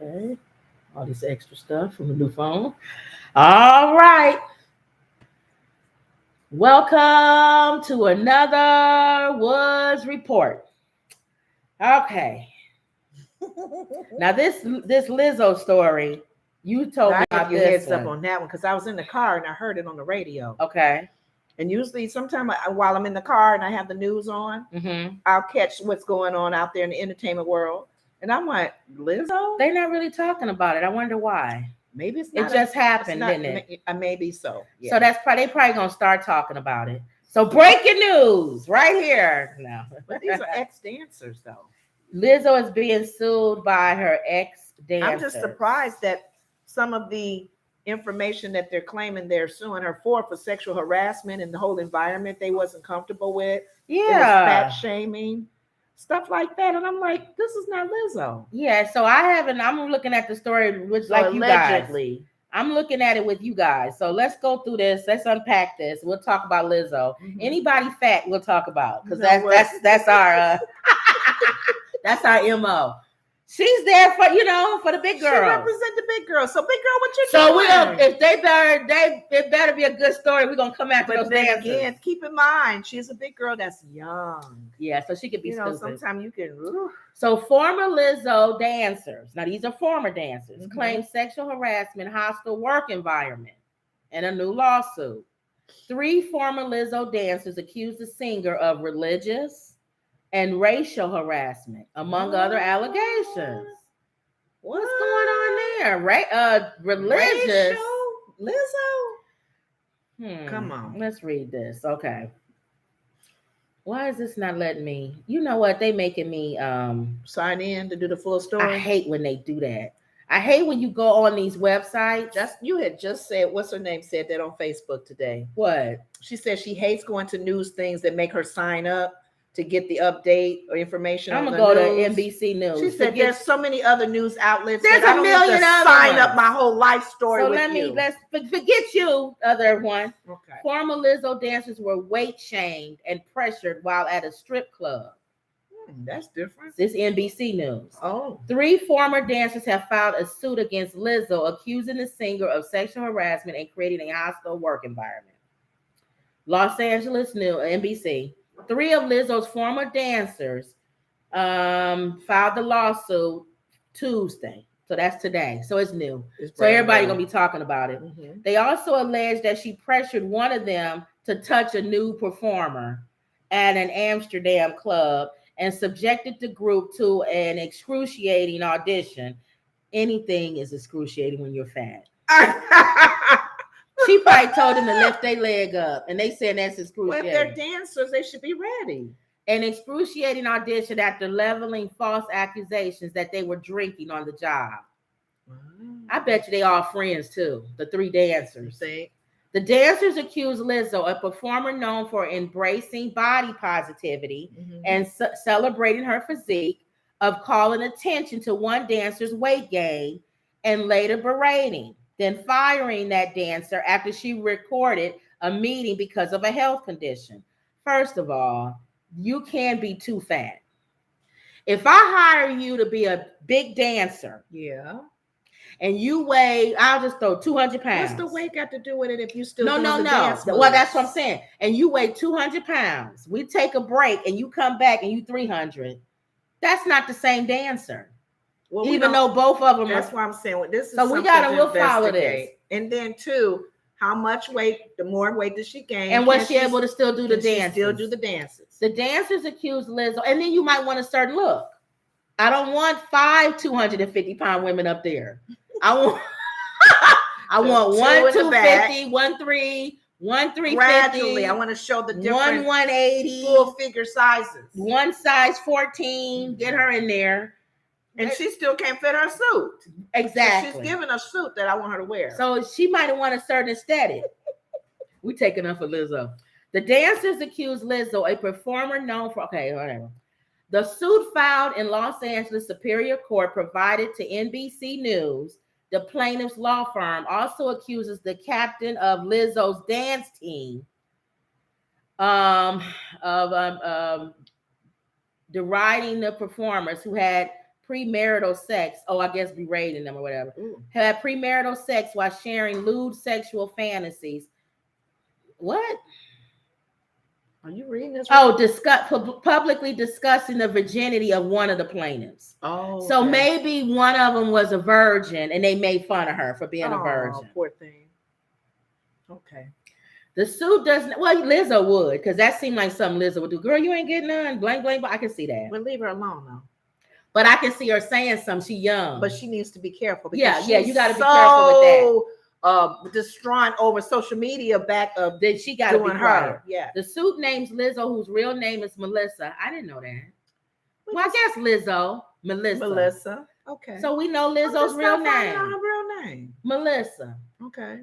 Okay. All this extra stuff from the new phone. All right. Welcome to another Woods Report. Okay. Now this Lizzo story, you told me about give you this heads up one. on that one because I was in the car and I heard it on the radio. Okay. And usually, sometimes while I'm in the car and I have the news on, I'll catch what's going on out there in the entertainment world. And I'm like, Lizzo? They're not really talking about it. I wonder why. Maybe it's not. It just happened, didn't it? Maybe so. Yeah. So they probably gonna start talking about it. So breaking news right here. No. But these are ex-dancers, though. Lizzo is being sued by her ex-dancers. I'm just surprised that some of the information that they're claiming they're suing her for sexual harassment and the whole environment they wasn't comfortable with. Yeah. It was fat shaming, stuff like that. And I'm like, this is not Lizzo. Yeah, so I'm looking at the story which so like allegedly. You guys. I'm looking at it with you guys. So let's go through this. Let's unpack this. We'll talk about Lizzo. Anybody fat we'll talk about because that's our that's our MO. She's there for for the big girl. She represent the big girl. So big girl, what you doing? So it better be a good story. We're gonna come after those dancers. Again, keep in mind she's a big girl that's young. Yeah, so she could be stupid. Sometimes you can. So former Lizzo dancers, now these are former dancers, claim sexual harassment, hostile work environment, and a new lawsuit. 3 former Lizzo dancers accused the singer of religious and racial harassment, among other allegations. What's going on there? Right? Religious. Lizzo? Come on. Let's read this. Okay. Why is this not letting me? You know what? They making me sign in to do the full story. I hate when they do that. I hate when you go on these websites. You had just said, what's her name said that on Facebook today? What? She said she hates going to news things that make her sign up to get the update or information. I'm gonna go to NBC News. She said there's so many other news outlets. There's a million others. Sign up my whole life story. So let's forget you, other one. Okay. Former Lizzo dancers were weight shamed and pressured while at a strip club. That's different. This NBC News. Oh. 3 former dancers have filed a suit against Lizzo, accusing the singer of sexual harassment and creating a hostile work environment. Los Angeles News, NBC. 3 of Lizzo's former dancers filed the lawsuit Tuesday. So that's today. So it's new. So everybody's going to be talking about it. They also alleged that she pressured one of them to touch a nude performer at an Amsterdam club and subjected the group to an excruciating audition. Anything is excruciating when you're fat. She probably told them to lift their leg up, and they said that's excruciating. Well, if they're dancers, they should be ready. An excruciating audition after leveling false accusations that they were drinking on the job. I bet you they all friends too, the 3 dancers. The dancers accused Lizzo, a performer known for embracing body positivity and celebrating her physique, of calling attention to one dancer's weight gain and later berating, then firing that dancer after she recorded a meeting because of a health condition. First of all, you can be too fat. If I hire you to be a big dancer, and you weigh, I'll just throw 200 pounds. What's the weight got to do with it if you still no. Dance well, that's what I'm saying. And you weigh 200 pounds. We take a break and you come back and you 300. That's not the same dancer. Well, even though both of them that's why I'm saying this is so we'll follow this. And then 2, how much weight, the more weight does she gain? And was she able to still do the dances? Still do the dances. The dancers accused Lizzo, and then you might want a certain look. I don't want 5 250-pound women up there. I want 1 250, 1 3, 1 350. Gradually, I want to show the different 180 full figure sizes. 1 size 14. Get her in there. And she still can't fit her suit. Exactly. So she's given a suit that I want her to wear. So she might have wanted a certain aesthetic. We taking up for Lizzo. The dancers accused Lizzo, a performer known for whatever. The suit filed in Los Angeles Superior Court provided to NBC News. The plaintiff's law firm also accuses the captain of Lizzo's dance team of deriding the performers who had premarital sex. Oh, I guess berating them or whatever. Ooh. Had premarital sex while sharing lewd sexual fantasies. What? Are you reading this? Oh, publicly discussing the virginity of one of the plaintiffs. Oh, so okay. maybe one of them was a virgin, and they made fun of her for being a virgin. Poor thing. Okay. The suit doesn't. Well, Lizzo would, because that seemed like something Lizzo would do. Girl, you ain't getting none. Blank, blank. But I can see that. Well, leave her alone though. But I can see her saying something. She young, but she needs to be careful. Because yeah. You got to be careful with that. Distraught over social media back of that she got to be her. Yeah. The suit names Lizzo, whose real name is Melissa. I didn't know that. Well, I guess Lizzo, Melissa. Okay. So we know Lizzo's real name. Her real name. Melissa. Okay.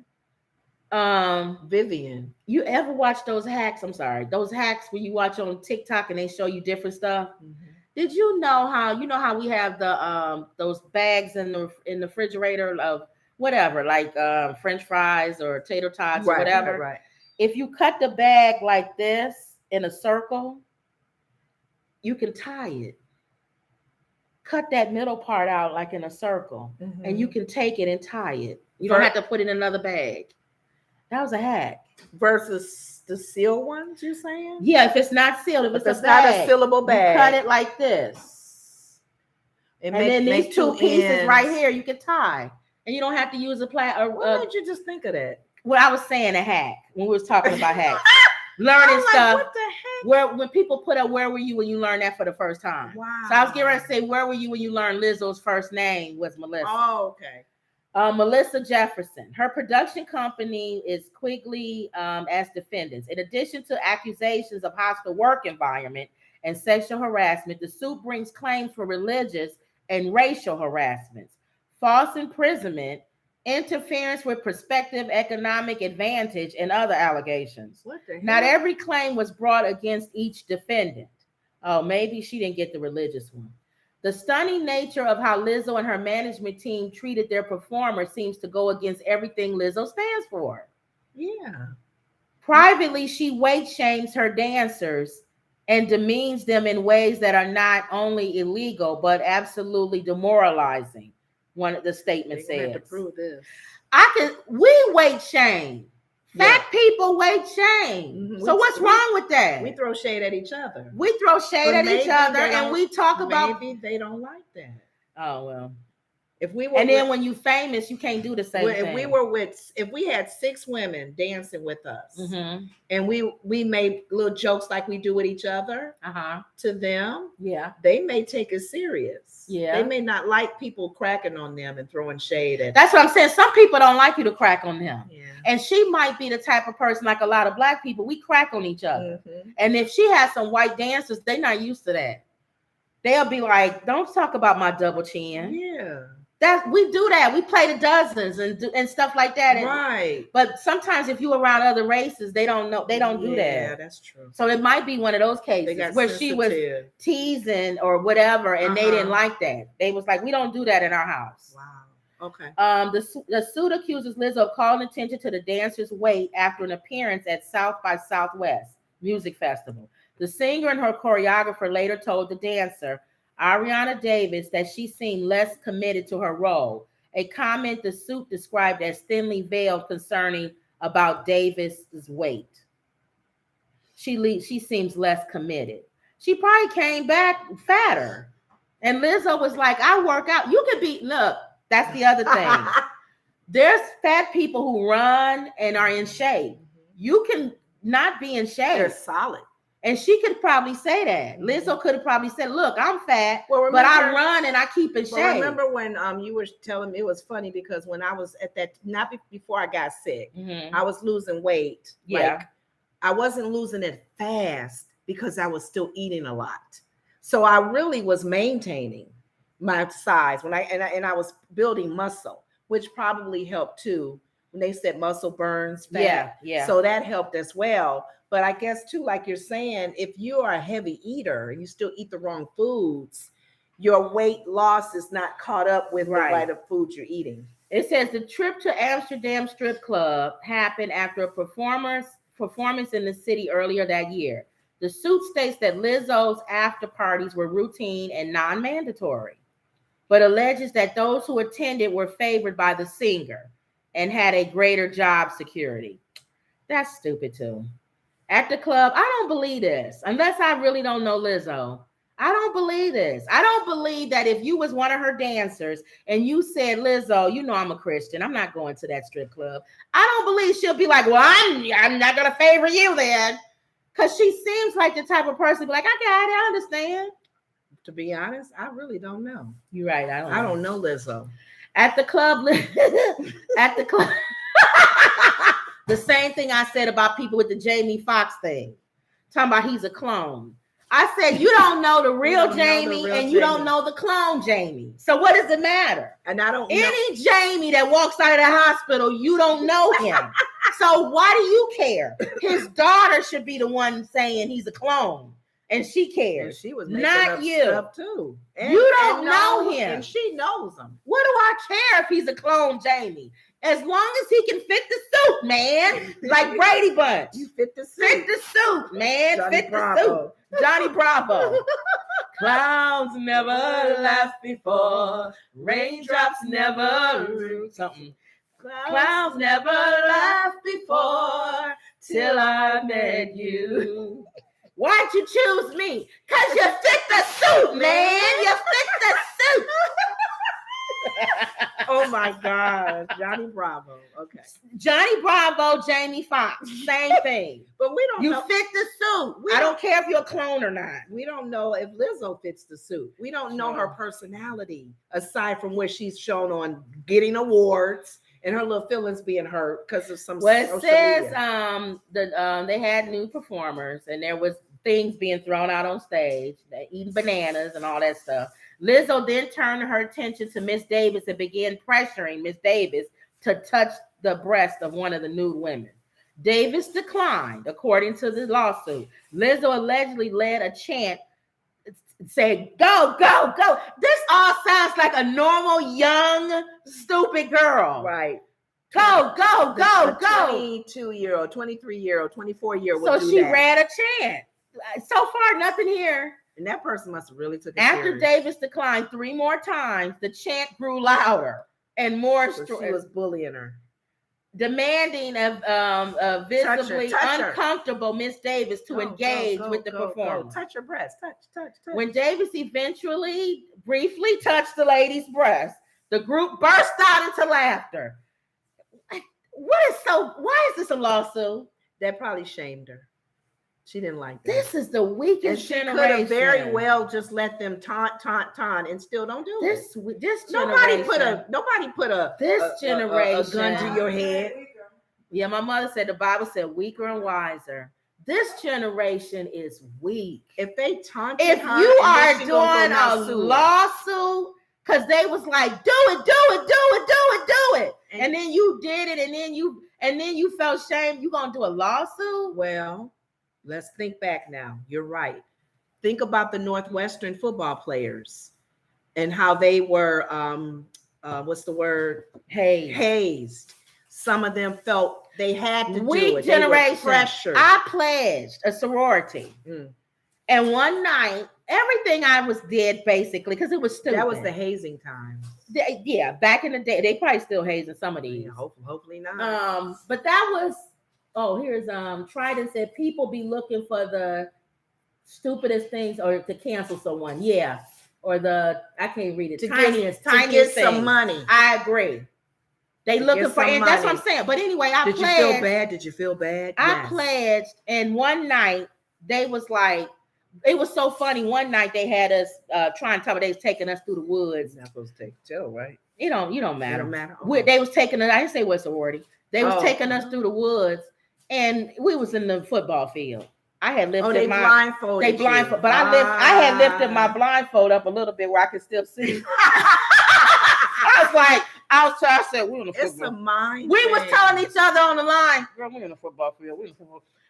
Vivian. You ever watch those hacks? I'm sorry, those hacks where you watch on TikTok and they show you different stuff. Mm-hmm. Did you know how we have the those bags in the refrigerator of whatever, like French fries or tater tots or whatever. Right. If you cut the bag like this in a circle, you can tie it. Cut that middle part out like in a circle, and you can take it and tie it. You don't have to put it in another bag. That was a hack. Versus the sealed ones, you're saying? Yeah, if it's not sealed, if it's not a sealable bag, you cut it like this. And then these two pieces right here, you can tie. And you don't have to use a Why did you just think of that? Well, I was saying a hack when we was talking about hacks. Learning stuff. What the heck? When people put up, where were you when you learned that for the first time? Wow. So I was getting ready to say, where were you when you learned Lizzo's first name was Melissa? Oh, okay. Melissa Jefferson. Her production company is Quigley as defendants. In addition to accusations of hostile work environment and sexual harassment, the suit brings claims for religious and racial harassments, false imprisonment, interference with prospective economic advantage, and other allegations. What the hell? Not every claim was brought against each defendant. Oh, maybe she didn't get the religious one. The stunning nature of how Lizzo and her management team treated their performers seems to go against everything Lizzo stands for. Yeah. Privately, she weight shames her dancers and demeans them in ways that are not only illegal, but absolutely demoralizing. One of the statements says. To prove this. We weight shame. Fat people weight shame. Mm-hmm. So what's wrong with that? We throw shade at each other. We throw shade at each other, and we talk about. Maybe they don't like that. Oh well. If we were, then when you famous, you can't do the same thing. If we had 6 women dancing with us, and we made little jokes like we do with each other, to them, they may take it serious. Yeah, they may not like people cracking on them and throwing shade at. That's what I'm saying. Some people don't like you to crack on them. Yeah. And she might be the type of person, like a lot of Black people, we crack on each other. And if she has some white dancers, they're not used to that. They'll be like, "Don't talk about my double chin." Yeah. We do that. We play the dozens and stuff like that. Right. But sometimes if you around other races, they don't know. They don't do that. Yeah, that's true. So it might be one of those cases where she was teasing or whatever, and they didn't like that. They was like, "We don't do that in our house." Wow. Okay. The suit accuses Lizzo of calling attention to the dancer's weight after an appearance at South by Southwest Music Festival. The singer and her choreographer later told the dancer, Ariana Davis, that she seemed less committed to her role, a comment the suit described as thinly veiled concerning about Davis's weight. She seems less committed. She probably came back fatter. And Lizzo was like, "I work out." You could be, look, that's the other thing. There's fat people who run and are in shape. You can not be in shape. They're solid. And she could probably say that. Lizzo could have probably said, "Look, I'm fat, but I run and I keep in shape." Remember when you were telling me, it was funny because when I was at that, not before I got sick, I was losing weight. Yeah. Like, I wasn't losing it fast because I was still eating a lot. So I really was maintaining my size when I was building muscle, which probably helped too. When they said muscle burns fat. Yeah. So that helped as well. But I guess too, like you're saying, if you are a heavy eater and you still eat the wrong foods, your weight loss is not caught up with the right of foods you're eating. It says the trip to Amsterdam Strip Club happened after a performance in the city earlier that year. The suit states that Lizzo's after parties were routine and non-mandatory. but alleges that those who attended were favored by the singer and had a greater job security. That's stupid too. At the club, I don't believe this, unless I really don't know Lizzo. I don't believe this. I don't believe that if you was one of her dancers and you said, Lizzo, you know I'm a Christian, I'm not going to that strip club. I don't believe she'll be like, well, I'm not going to favor you then. Because she seems like the type of person be like, I got it, I understand. To be honest, I really don't know. You're right. I don't know Lizzo. At the club, the same thing I said about people with the Jamie Foxx thing. Talking about he's a clone. I said, you don't know the real Jamie and you don't know the clone Jamie. So what does it matter? And I don't know. Any Jamie that walks out of the hospital, you don't know him. So why do you care? His daughter should be the one saying he's a clone. And she cares. And she was making not up you. Stuff too. You don't know him. And she knows him. What do I care if he's a clone Jamie? As long as he can fit the suit, man. Like Brady Bunch. You fit the suit. Fit the suit, man. Johnny fit Bravo. The suit. Johnny Bravo. Clouds never laughed before. Raindrops never something. Clouds never laughed before till I met you. Why'd you choose me? Because you fit the suit, man. You fit the suit. Oh my God. Johnny Bravo. Okay. Johnny Bravo, Jamie Foxx. Same thing. But we don't know. You fit the suit. I don't care if you're a clone or not. We don't know if Lizzo fits the suit. We don't know her personality, aside from what she's shown on getting awards and her little feelings being hurt because of some. Well, it says they had new performers and there was things being thrown out on stage, eating bananas and all that stuff. Lizzo then turned her attention to Miss Davis and began pressuring Miss Davis to touch the breast of one of the nude women. Davis declined, according to the lawsuit. Lizzo allegedly led a chant saying, go, go, go. This all sounds like a normal, young, stupid girl. Right. Go, go, go, go. 22-year-old, 23-year-old, 24-year-old. So she read a chant. So far, nothing here. And that person must have really took it After serious. Davis declined 3 more times, the chant grew louder and more. So she was bullying her, demanding of visibly uncomfortable Miss Davis to engage with the performer. Touch her breast. Touch. When Davis eventually briefly touched the lady's breast, the group burst out into laughter. Why is this a lawsuit? That probably shamed her. She didn't like that. This is the weakest generation. Could have very well just let them taunt, and still don't do this it. This generation. Nobody put a gun to your head. Yeah, my mother said the Bible said weaker and wiser. This generation is weak. If they taunted if her, you are doing a lawsuit, because they was like, do it, and then you did it, and then you felt shame. You gonna do a lawsuit? Well. Let's think back now. You're right. Think about the Northwestern football players and how they were, what's the word? Hazed. Some of them felt they had to do it. Generation. Pressured. I pledged a sorority. And one night, everything I was did basically because it was stupid. That was the hazing time. Yeah, back in the day. They probably still hazing some of these. Yeah, hopefully not. But that was... Oh, here's Trident said people be looking for the stupidest things or to cancel someone. Yeah. Or I can't read it. Tiniest get some money. I agree. They looking for and that's what I'm saying. But anyway, I pledged. Did you feel bad? I pledged, and one night they was like, it was so funny. One night they had us trying to tell me they was taking us through the woods. Not supposed to tell, right? You don't matter. It don't matter. They was taking us, I didn't say what sorority. They was taking us through the woods. And we was in the football field. I had lifted they blindfolded. But I had lifted my blindfold up a little bit where I could still see. I said, we're in the football. It's a mind. We was telling each other on the line, girl, we're in the football field.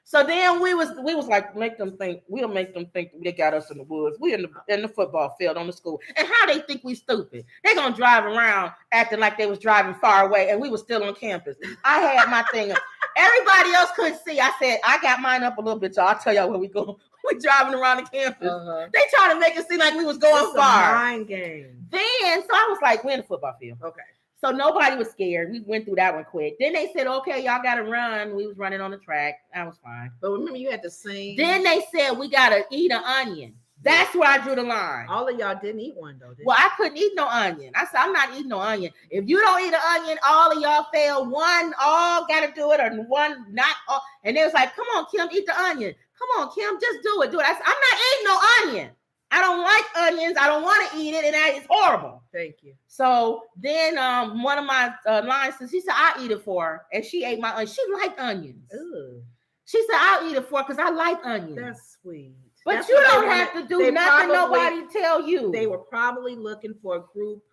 So then we was like, we'll make them think they got us in the woods. We in the football field on the school. And how they think we stupid? They gonna drive around acting like they was driving far away and we was still on campus. I had my thing up. Everybody else couldn't see. I said, I got mine up a little bit, so I'll tell y'all where we going. We driving around the campus. They trying to make it seem like we was going far. Mind game. Then, so I was like, we're in the football field. Okay. So nobody was scared. We went through that one quick. Then they said, okay, y'all got to run. We was running on the track. That was fine. But remember, you had to sing. Then they said, we got to eat an onion. That's where I drew the line. All of y'all didn't eat one, though, did Well, I couldn't eat no onion. I said, I'm not eating no onion. If you don't eat an onion, all of y'all fail. One, all got to do it, or one, not all. And they was like, come on, Kim, eat the onion. Come on, Kim, just do it. I said, I'm not eating no onion. I don't like onions. I don't want to eat it, and it's horrible. Thank you. So then one of my lines says, she said, I'll eat it for her. And she ate my onion. She liked onions. Ooh. She said, I'll eat it for her because I like onions. That's sweet. But That's you don't have to do nothing nobody tell you. They were probably looking for a group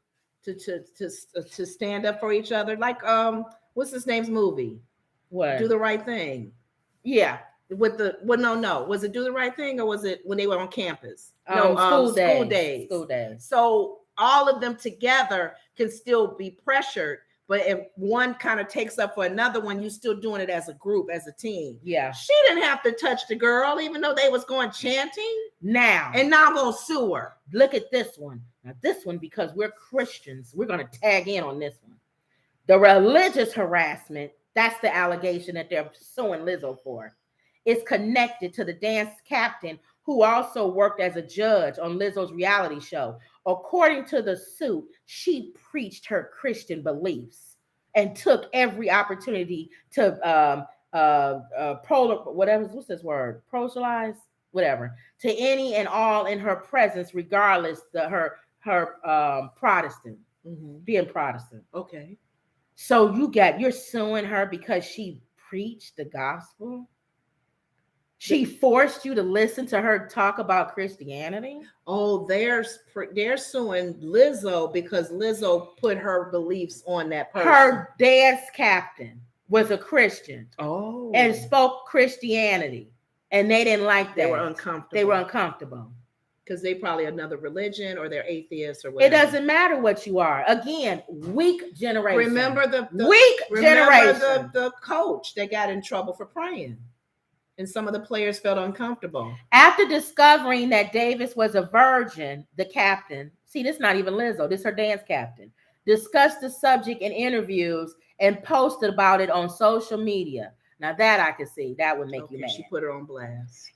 to stand up for each other. Like, what's his name's movie? What? Do the Right Thing. Yeah. With the no. Was it Do the Right Thing, or was it when they were on campus? School days. So all of them together can still be pressured, but if one kind of takes up for another one, you still doing it as a group, as a team. Yeah. She didn't have to touch the girl, even though they was going chanting. Now I'm gonna sue her. Look at this one. Now this one, because we're Christians, we're gonna tag in on this one. The religious harassment, that's the allegation that they're suing Lizzo for. Is connected to the dance captain who also worked as a judge on Lizzo's reality show. According to the suit, she preached her Christian beliefs and took every opportunity to proselytize, whatever, to any and all in her presence, regardless her Protestant, being Protestant. Okay. So you're suing her because she preached the gospel? She forced you to listen to her talk about Christianity? Oh, they're suing Lizzo because Lizzo put her beliefs on that person. Her dance captain was a Christian. Oh. And spoke Christianity. And they didn't like that. They were uncomfortable. Because they probably another religion, or they're atheists, or whatever. It doesn't matter what you are. Again, weak generation. Remember the coach that got in trouble for praying. And some of the players felt uncomfortable. After discovering that Davis was a virgin, the captain, see, this is not even Lizzo, this is her dance captain, discussed the subject in interviews and posted about it on social media. Now that I can see, that would make you mad. She put her on blast.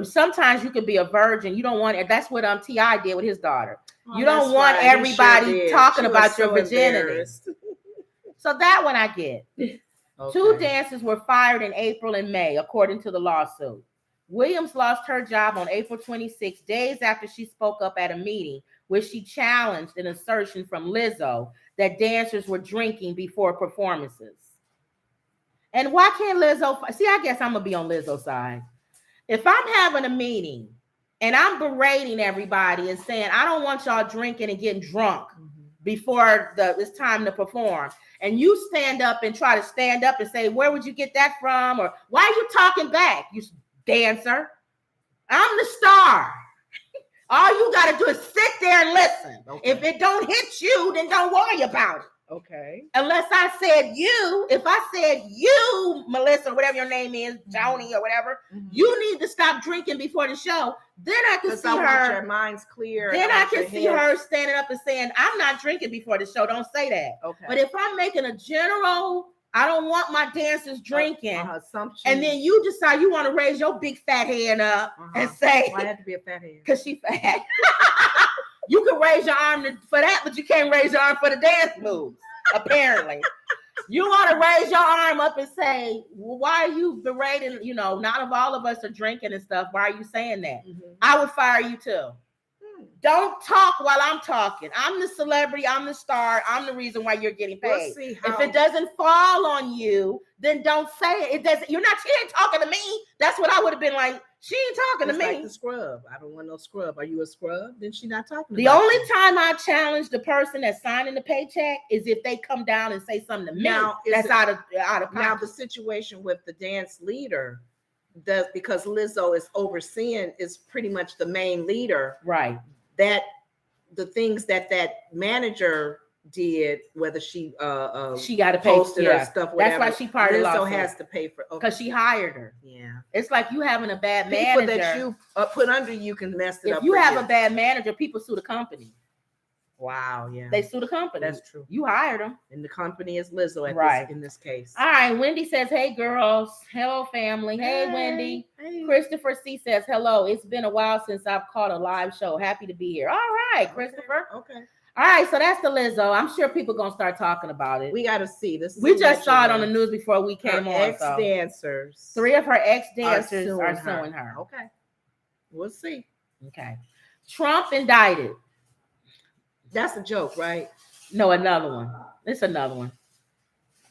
Sometimes you could be a virgin. You don't want it. That's what T.I. did with his daughter. You don't want everybody talking about your virginity. So that one I get. Okay. 2 dancers were fired in April and May, according to the lawsuit. Williams lost her job on April 26, days after she spoke up at a meeting where she challenged an assertion from Lizzo that dancers were drinking before performances. And why can't Lizzo? See, I guess I'm going to be on Lizzo's side. If I'm having a meeting and I'm berating everybody and saying, I don't want y'all drinking and getting drunk before it's time to perform, and you stand up and try to stand up and say, where would you get that from? Or why are you talking back, you dancer? I'm the star. All you got to do is sit there and listen. Okay. If it don't hit you, then don't worry about it. Okay. Unless I said you, if I said you, Melissa, or whatever your name is, Joni or whatever, you need to stop drinking before the show. Then I can see her. Your mind's clear. Then I can see her standing up and saying, I'm not drinking before the show. Don't say that. Okay. But if I'm making a general, I don't want my dancers drinking. Assumption. And then you decide you want to raise your big fat hand up and say. Why have to be a fat hand? Because she fat. You can raise your arm for that, but you can't raise your arm for the dance moves, apparently. You want to raise your arm up and say, well, why are you berating? Not if all of us are drinking and stuff. Why are you saying that? I would fire you too. Don't talk while I'm talking. I'm the celebrity. I'm the star. I'm the reason why you're getting paid. If it doesn't fall on you, then don't say it. It doesn't. She ain't talking to me. That's what I would have been like. She ain't talking to me. Like the scrub. I don't want no scrub. Are you a scrub? Then she not talking. The only time I challenge the person that's signing the paycheck is if they come down and say something to me that's out of pocket. Now the situation with the dance leader, because Lizzo is overseeing, is pretty much the main leader. Right. That the things that manager did, whether she got to pay posted her stuff, whatever. That's why she part of the lawsuit. Lizzo has to pay for because she hired her. Yeah, it's like you having a bad people manager that you put under you can mess it up. If you have a bad manager, people sue the company. Wow, yeah, they sue the company. That's true. You hired them, and the company is Lizzo in this case. All right, Wendy says, "Hey girls, hello family." Hey Wendy. Hey. Christopher C says, "Hello. It's been a while since I've caught a live show. Happy to be here." All right, Christopher. Okay. All right, so that's the Lizzo. I'm sure people gonna start talking about it. We got to see this. We just saw it on the news before we came on. Ex-dancers. 3 of her ex-dancers are suing her. Okay, we'll see. Okay. Trump indicted. That's a joke, right? No, another one. It's another one.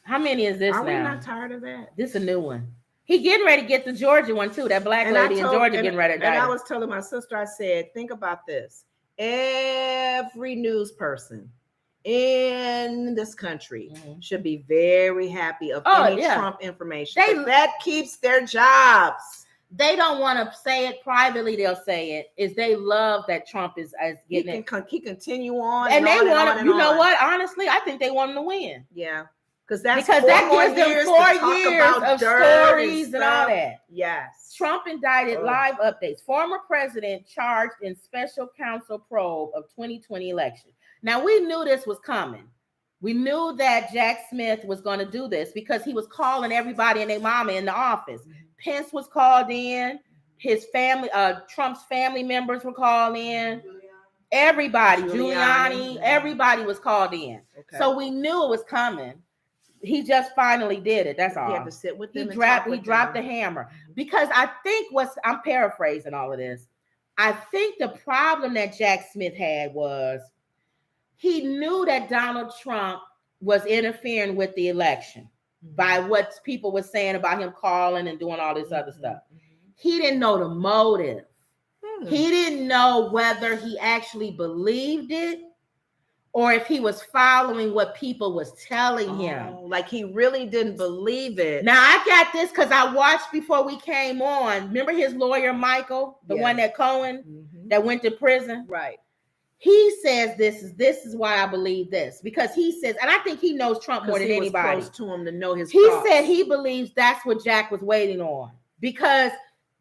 How many is this now? Are we not tired of that? This is a new one. He getting ready to get the Georgia one too. That black lady in Georgia getting ready to die. And I was telling my sister, I said, think about this. Every news person in this country should be very happy of any Trump information. That keeps their jobs. They don't want to say it privately. They'll say it. Is they love that Trump is getting it. He continue on, and they want to. You know what? Honestly, I think they want him to win. Yeah, because that gives them 4 years of stories and all that. Yes. Trump indicted. Live updates. Former president charged in special counsel probe of 2020 election. Now we knew this was coming. We knew that Jack Smith was going to do this because he was calling everybody and their mama in the office. Pence was called in. His family, Trump's family members were called in. Everybody, Giuliani, everybody was called in. Okay. So we knew it was coming. He just finally did it. That's all. He had to sit with them. He dropped the hammer. Because I think I'm paraphrasing all of this. I think the problem that Jack Smith had was he knew that Donald Trump was interfering with the election by what people were saying about him calling and doing all this other stuff. He didn't know the motive. He didn't know whether he actually believed it or if he was following what people was telling him. Like he really didn't believe it. Now I got this because I watched before we came on. Remember his lawyer, Michael, the one that Cohen that went to prison? Right. He says this is why I believe this, because he says, and I think he knows Trump more than anybody. Was close to him to know his He thoughts. said he believes that's what Jack was waiting on, because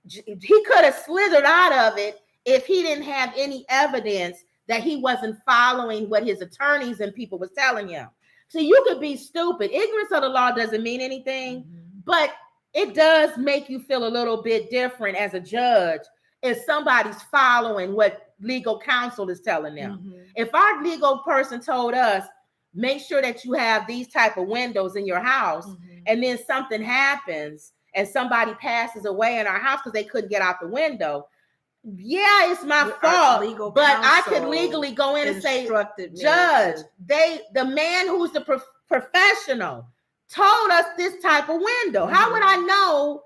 he could have slithered out of it if he didn't have any evidence that he wasn't following what his attorneys and people was telling him. So you could be stupid. Ignorance of the law doesn't mean anything, but it does make you feel a little bit different as a judge if somebody's following what legal counsel is telling them. If our legal person told us, make sure that you have these type of windows in your house, and then something happens and somebody passes away in our house because they couldn't get out the window, yeah, it's my fault, but I could legally go in and say, Judge, the man who's the professional told us this type of window. How would I know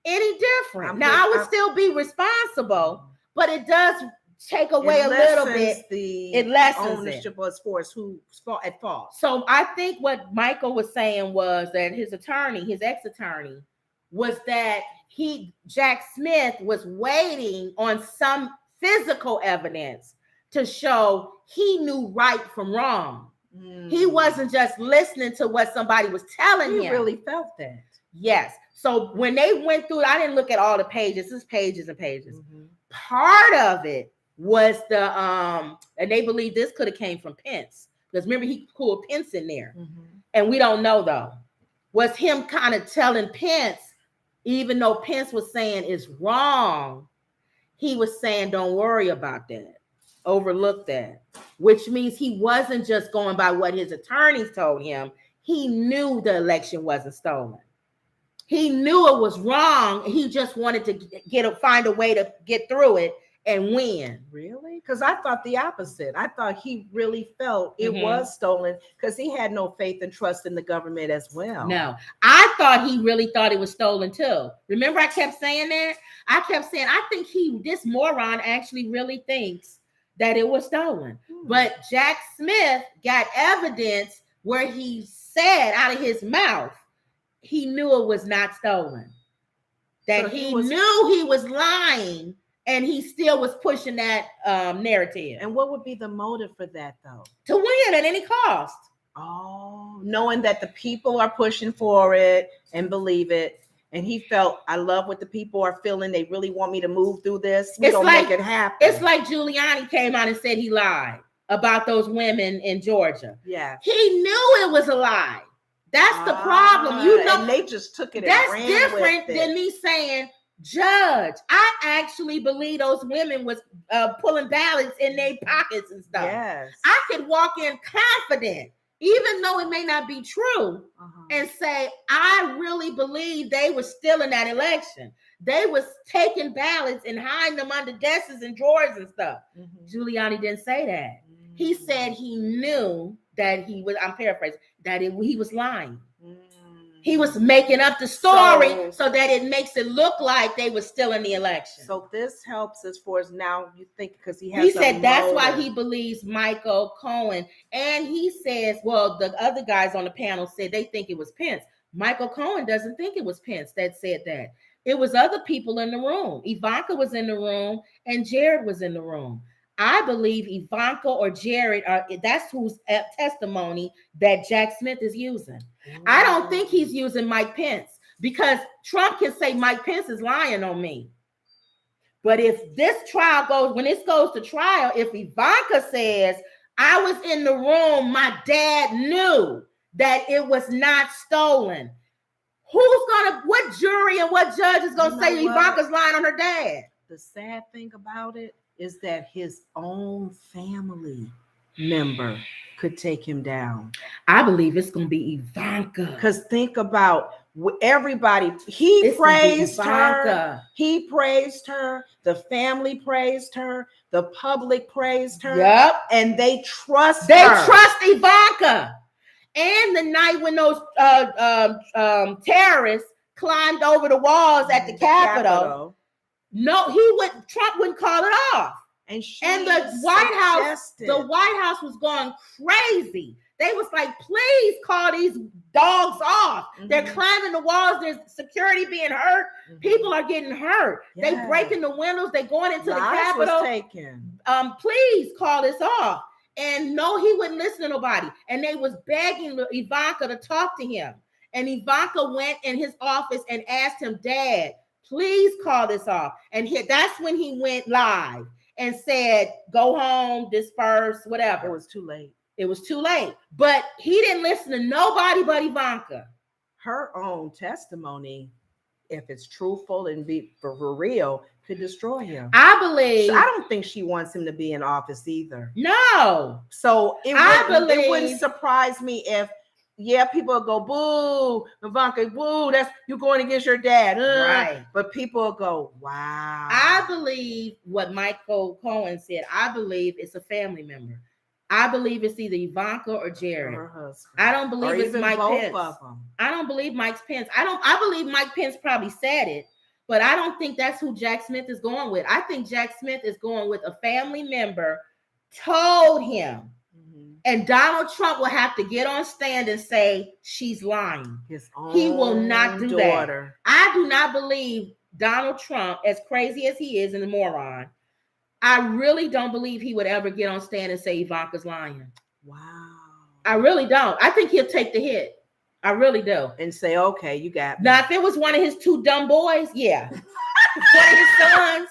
any different? I would still be responsible, but it does take away a little bit. It lessens ownership as far as who's at fault. So I think what Michael was saying was that his ex-attorney, was that Jack Smith was waiting on some physical evidence to show he knew right from wrong. He wasn't just listening to what somebody was telling him. He really felt that. Yes. So when they went through, I didn't look at all the pages. It's pages and pages. Part of it was and they believe this could have came from Pence, because remember he pulled Pence in there, and we don't know though. Was him kind of telling Pence, even though Pence was saying it's wrong, he was saying don't worry about that, overlook that, which means he wasn't just going by what his attorneys told him. He knew the election wasn't stolen. He knew it was wrong. He just wanted to find a way to get through it and win. Really? Because I thought the opposite. I thought he really felt it was stolen because he had no faith and trust in the government as well. No, I thought he really thought it was stolen too. Remember, I kept saying that? I kept saying, I think this moron actually really thinks that it was stolen. But Jack Smith got evidence where he said out of his mouth, he knew it was not stolen. That so he knew he was lying, and he still was pushing that narrative. And what would be the motive for that, though? To win at any cost. Oh, knowing that the people are pushing for it and believe it. And he felt, I love what the people are feeling. They really want me to move through this. We're going to make it happen. It's like Giuliani came out and said he lied about those women in Georgia. Yeah. He knew it was a lie. That's the problem. And they just took it. That's and ran different with it. than me saying, Judge, I actually believe those women was pulling ballots in their pockets and stuff. Yes. I could walk in confident, even though it may not be true, and say, I really believe they were stealing that election. They was taking ballots and hiding them under desks and drawers and stuff. Giuliani didn't say that. He said he knew that he was, I'm paraphrasing, that he was lying. He was making up the story so that it makes it look like they were still in the election. So this helps as far as now you think, because he said that's why he believes Michael Cohen. And he says, well, the other guys on the panel said they think it was Pence. Michael Cohen doesn't think it was Pence that said that. It was other people in the room. Ivanka was in the room and Jared was in the room. I believe Ivanka or Jared that's whose testimony that Jack Smith is using. I don't think he's using Mike Pence, because Trump can say Mike Pence is lying on me. But if this trial goes, when this goes to trial, if Ivanka says, I was in the room, my dad knew that it was not stolen, what jury and what judge is going to say Ivanka's lying on her dad? The sad thing about it is that his own family member could take him down. I believe it's going to be Ivanka. Because think about everybody. He praised her. He praised her. The family praised her. The public praised her. Yep. And they trust her. They trust Ivanka. And the night when those terrorists climbed over the walls at the Capitol. No, Trump wouldn't call it off. And the White House was going crazy. They was like, please call these dogs off. They're climbing the walls. There's security being hurt. People are getting hurt. They breaking the windows. They going into the Capitol. Please call this off. And no, he wouldn't listen to nobody. And they was begging Ivanka to talk to him. And Ivanka went in his office and asked him, Dad, please call this off. And that's when he went live and said, go home, disperse, whatever. It was too late. It was too late. But he didn't listen to nobody but Ivanka. Her own testimony, if it's truthful and be for real, could destroy him. I believe. I don't think she wants him to be in office either. No. So it wouldn't surprise me if, people go, boo, Ivanka, boo, that's you going against your dad. Right. But people go, wow. I believe what Michael Cohen said. I believe it's a family member. I believe it's either Ivanka or Jared. Her husband. I don't believe it's Mike Pence. Of them. I don't believe Mike Pence. I believe Mike Pence probably said it, but I don't think that's who Jack Smith is going with. I think Jack Smith is going with a family member told him. And Donald Trump will have to get on stand and say she's lying. He will not do that. I do not believe Donald Trump, as crazy as he is and a moron, I really don't believe he would ever get on stand and say Ivanka's lying. Wow. I really don't. I think he'll take the hit. I really do. And say, okay, you got me. Now, if it was one of his two dumb boys, yeah. One of his sons,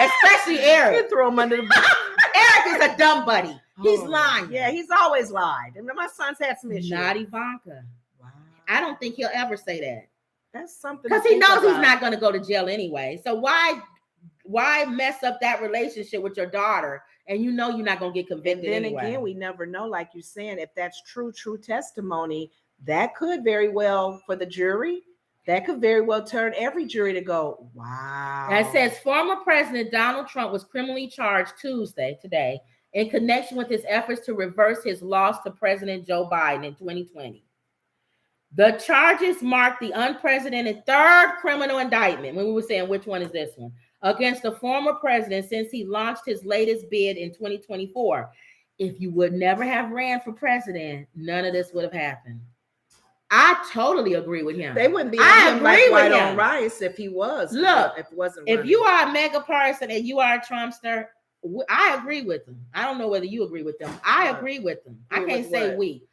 especially Eric. You throw him under the bus. Eric is a dumb buddy. He's lying. Yeah, he's always lied. And my son's had some issues. Not Ivanka. Wow. I don't think he'll ever say that. That's something. Because he knows he's not going to go to jail anyway. So why mess up that relationship with your daughter? And you know you're not going to get convicted anyway. And then again, we never know, like you're saying, if that's true testimony, that could very well, for the jury, that could very well turn every jury to go, wow. That says former President Donald Trump was criminally charged today, in connection with his efforts to reverse his loss to President Joe Biden in 2020. The charges mark the unprecedented third criminal indictment, when we were saying which one is this one, against the former president since he launched his latest bid in 2024. If you would never have ran for president, none of this would have happened. I totally agree with him. They wouldn't be on white on rice if he was. Look, if it wasn't. If you are a mega person and you are a Trumpster, I agree with them. I don't know whether you agree with them. I agree with them. I can't say we.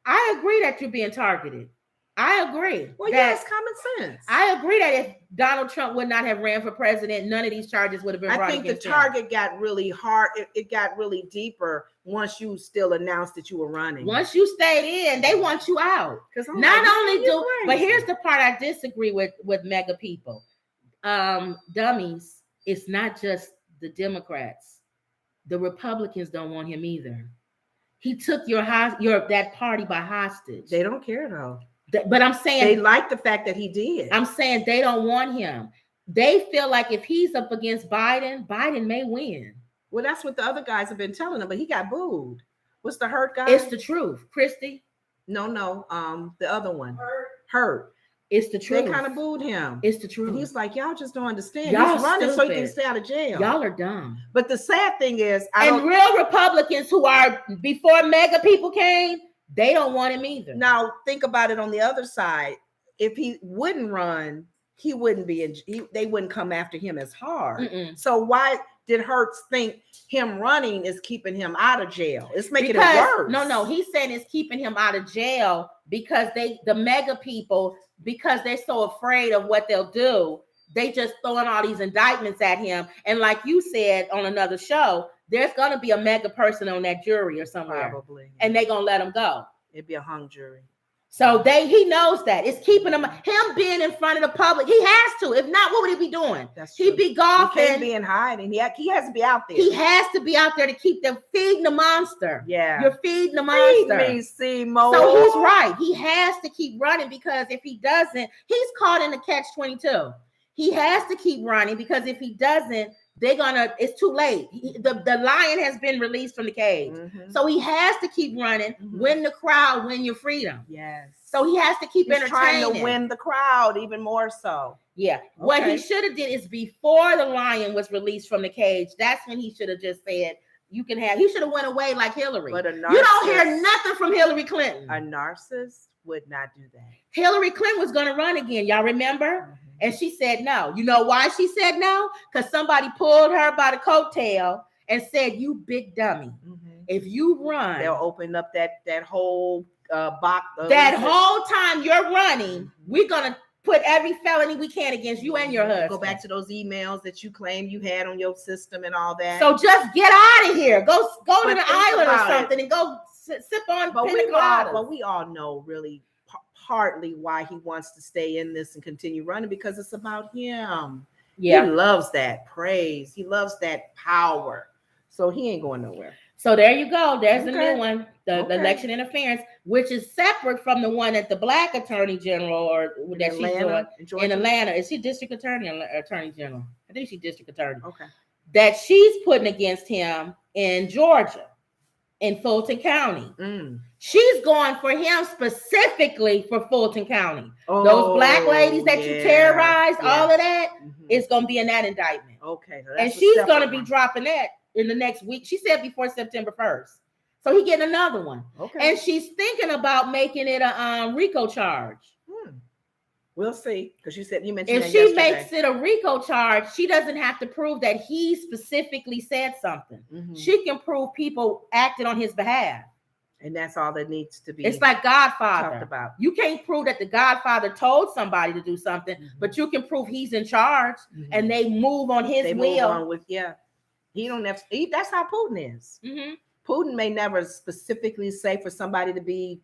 I agree that you're being targeted. I agree. Well, yes, common sense. I agree that if Donald Trump would not have ran for president, none of these charges would have been brought against him. I think the target got really hard. It got really deeper once you still announced that you were running. Once you stayed in, they want you out. Not only do, but here's the part I disagree with mega people. Dummies, it's not just the Democrats. The Republicans don't want him either. He took that party by hostage. They don't care though. But I'm saying they like the fact that he did. I'm saying they don't want him. They feel like if he's up against Biden, Biden may win. Well, that's what the other guys have been telling him, but he got booed. What's the Hurt guy? It's the truth. Christy? No, the other one. Hurt. It's the truth. They kind of booed him. It's the truth. And he's like, y'all just don't understand. Y'all he's running so he can stay out of jail. Y'all are dumb. But the sad thing is, real Republicans who are before mega people came, they don't want him either. Now, think about it on the other side. If he wouldn't run, he wouldn't be. They wouldn't come after him as hard. So why did Hertz think him running is keeping him out of jail? It's making it worse. No. He's saying it's keeping him out of jail because the mega people, because they're so afraid of what they'll do, they just throwing all these indictments at him. And like you said on another show, there's going to be a mega person on that jury or somewhere. Probably. And they're going to let him go. It'd be a hung jury. So he knows that. It's keeping him being in front of the public. He has to. If not, what would he be doing? He'd be golfing. He can't be in hiding. He has to be out there. He has to be out there to keep them feeding the monster. Yeah. You're feeding the monster. Feed me, Seymour. So he's right. He has to keep running because if he doesn't, he's caught in the catch-22. He has to keep running because if he doesn't, it's too late. The lion has been released from the cage. So he has to keep running, win the crowd, win your freedom. Yes. So he has to keep entertaining. Trying to win the crowd even more so. Yeah. Okay. What he should have did is before the lion was released from the cage, that's when he should have just said, he should have went away like Hillary. But you don't hear nothing from Hillary Clinton. A narcissist would not do that. Hillary Clinton was going to run again. Y'all remember? And she said no. You know why she said no? Because somebody pulled her by the coattail and said, you big dummy. If you run. They'll open up that whole box. That whole time you're running, we're going to put every felony we can against you and your husband. Go back to those emails that you claim you had on your system and all that. So just get out of here. Go to the island or something and go sip on pina coladas. But we all know really partly why he wants to stay in this and continue running, because it's about him. Yeah. He loves that praise. He loves that power. So he ain't going nowhere. So there you go. There's a new one, the election interference, which is separate from the one that the black attorney general or that she's doing in Atlanta. Is she district attorney or attorney general? I think she's district attorney. Okay. That she's putting against him in Georgia, in Fulton County. She's going for him specifically for Fulton County. Those black ladies that you terrorized, all of that, is going to be in that indictment. Okay. And she's going to be dropping that in the next week. She said before September 1st. So he getting another one. Okay. And she's thinking about making it a RICO charge. We'll see. Because you mentioned if she makes it a RICO charge, she doesn't have to prove that he specifically said something. She can prove people acted on his behalf. And that's all that needs to be. It's like Godfather. Talked about. You can't prove that the Godfather told somebody to do something, but you can prove he's in charge and they move on his will. He don't have. That's how Putin is. Putin may never specifically say for somebody to be,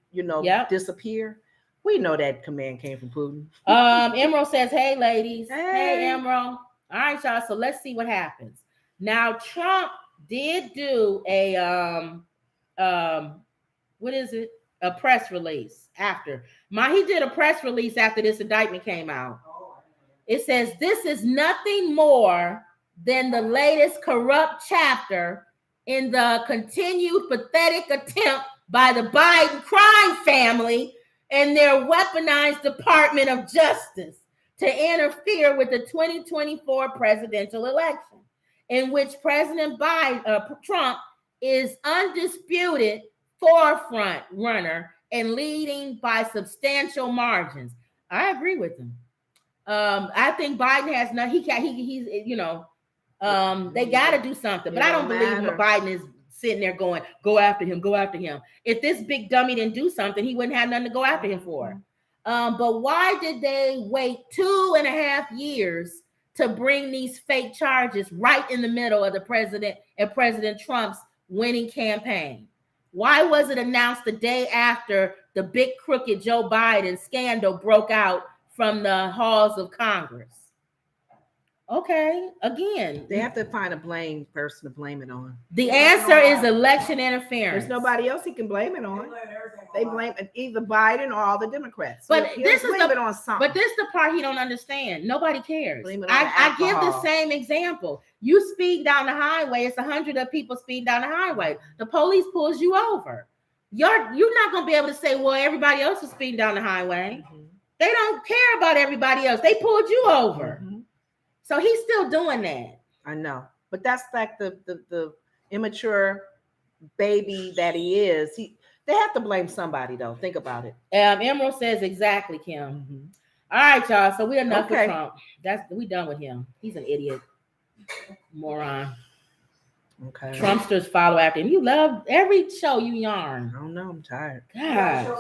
disappear. We know that command came from Putin. Emerald says, "Hey, ladies. Hey, Emerald. All right, y'all. So let's see what happens. Now, Trump did do a what is it? A press release after. He did a press release after this indictment came out. It says this is nothing more than the latest corrupt chapter in the continued pathetic attempt by the Biden crime family and their weaponized Department of Justice to interfere with the 2024 presidential election, in which President Trump is undisputed forefront runner and leading by substantial margins. I agree with him. I think Biden has he's They got to do something. But I don't believe Biden is sitting there going, go after him, go after him. If this big dummy didn't do something, he wouldn't have nothing to go after him for. But why did they wait 2.5 years to bring these fake charges right in the middle of the president and President Trump's winning campaign? Why was it announced the day after the big crooked Joe Biden scandal broke out from the halls of Congress? Okay, again, they have to find a person to blame it on. The answer is election interference. There's nobody else he can blame it on. They blame either Biden or all the Democrats. But this is the part he don't understand. Nobody cares. I give the same example. You speed down the highway. It's 100 of people speeding down the highway. The police pulls you over. You're not gonna be able to say, well, everybody else is speeding down the highway. Mm-hmm. They don't care about everybody else. They pulled you over. Mm-hmm. So he's still doing that. I know, but that's like the immature baby that he is. They have to blame somebody though. Think about it. Emerald says exactly, Kim. Mm-hmm. All right, y'all. So we're enough with Trump. We done with him. He's an idiot, moron. Okay. Trumpsters follow after him. You love every show you yarn. I don't know. I'm tired. God.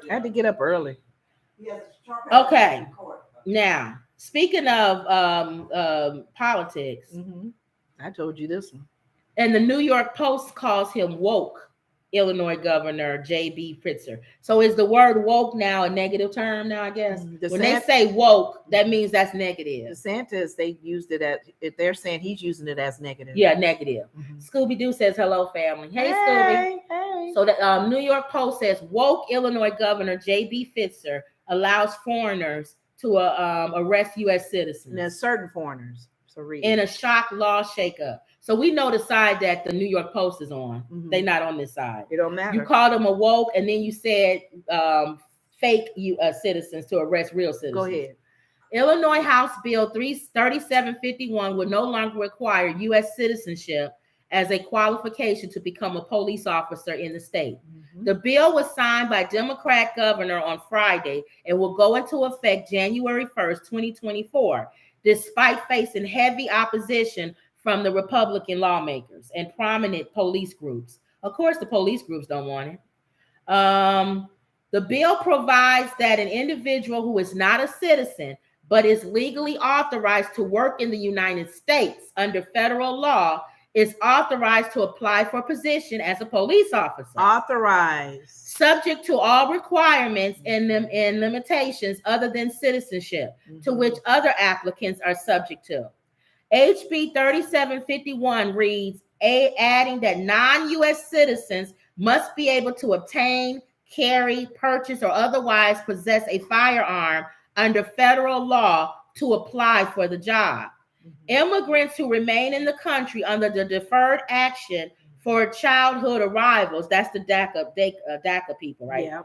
I had to get up early. Okay. Now, speaking of politics, mm-hmm. I told you this one. And the New York Post calls him woke, Illinois Governor J.B. Pritzker. So is the word woke now a negative term now, I guess? When they say woke, that means that's negative. DeSantis, they used it as, if they're saying he's using it as negative. Yeah, negative. Mm-hmm. Scooby-Doo says, hello, family. Hey, Scooby. Hey. So the New York Post says, woke Illinois Governor J.B. Pritzker allows foreigners to arrest U.S. citizens. And there's certain foreigners. So read. In a shock law shakeup. So we know the side that the New York Post is on. Mm-hmm. They're not on this side. It don't matter. You called them a woke, and then you said fake citizens to arrest real citizens. Go ahead. Illinois House Bill 3751 will no longer require U.S. citizenship as a qualification to become a police officer in the state. Mm-hmm. The bill was signed by Democrat governor on Friday and will go into effect January 1st, 2024, despite facing heavy opposition from the Republican lawmakers and prominent police groups. Of course, the police groups don't want it. The bill provides that an individual who is not a citizen, but is legally authorized to work in the United States under federal law is authorized to apply for a position as a police officer. Authorized. Subject to all requirements and limitations other than citizenship, mm-hmm. to which other applicants are subject to. HB 3751 reads, adding that non-U.S. citizens must be able to obtain, carry, purchase, or otherwise possess a firearm under federal law to apply for the job. Mm-hmm. Immigrants who remain in the country under the Deferred Action for Childhood Arrivals, that's the DACA people, right? Yeah.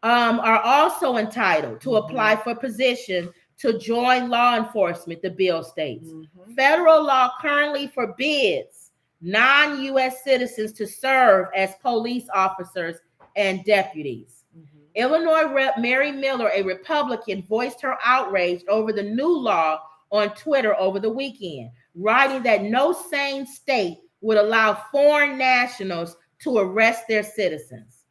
Are also entitled to mm-hmm. apply for positions to join law enforcement, the bill states. Mm-hmm. Federal law currently forbids non-U.S. citizens to serve as police officers and deputies. Mm-hmm. Illinois Rep. Mary Miller, a Republican, voiced her outrage over the new law on Twitter over the weekend, writing that no sane state would allow foreign nationals to arrest their citizens.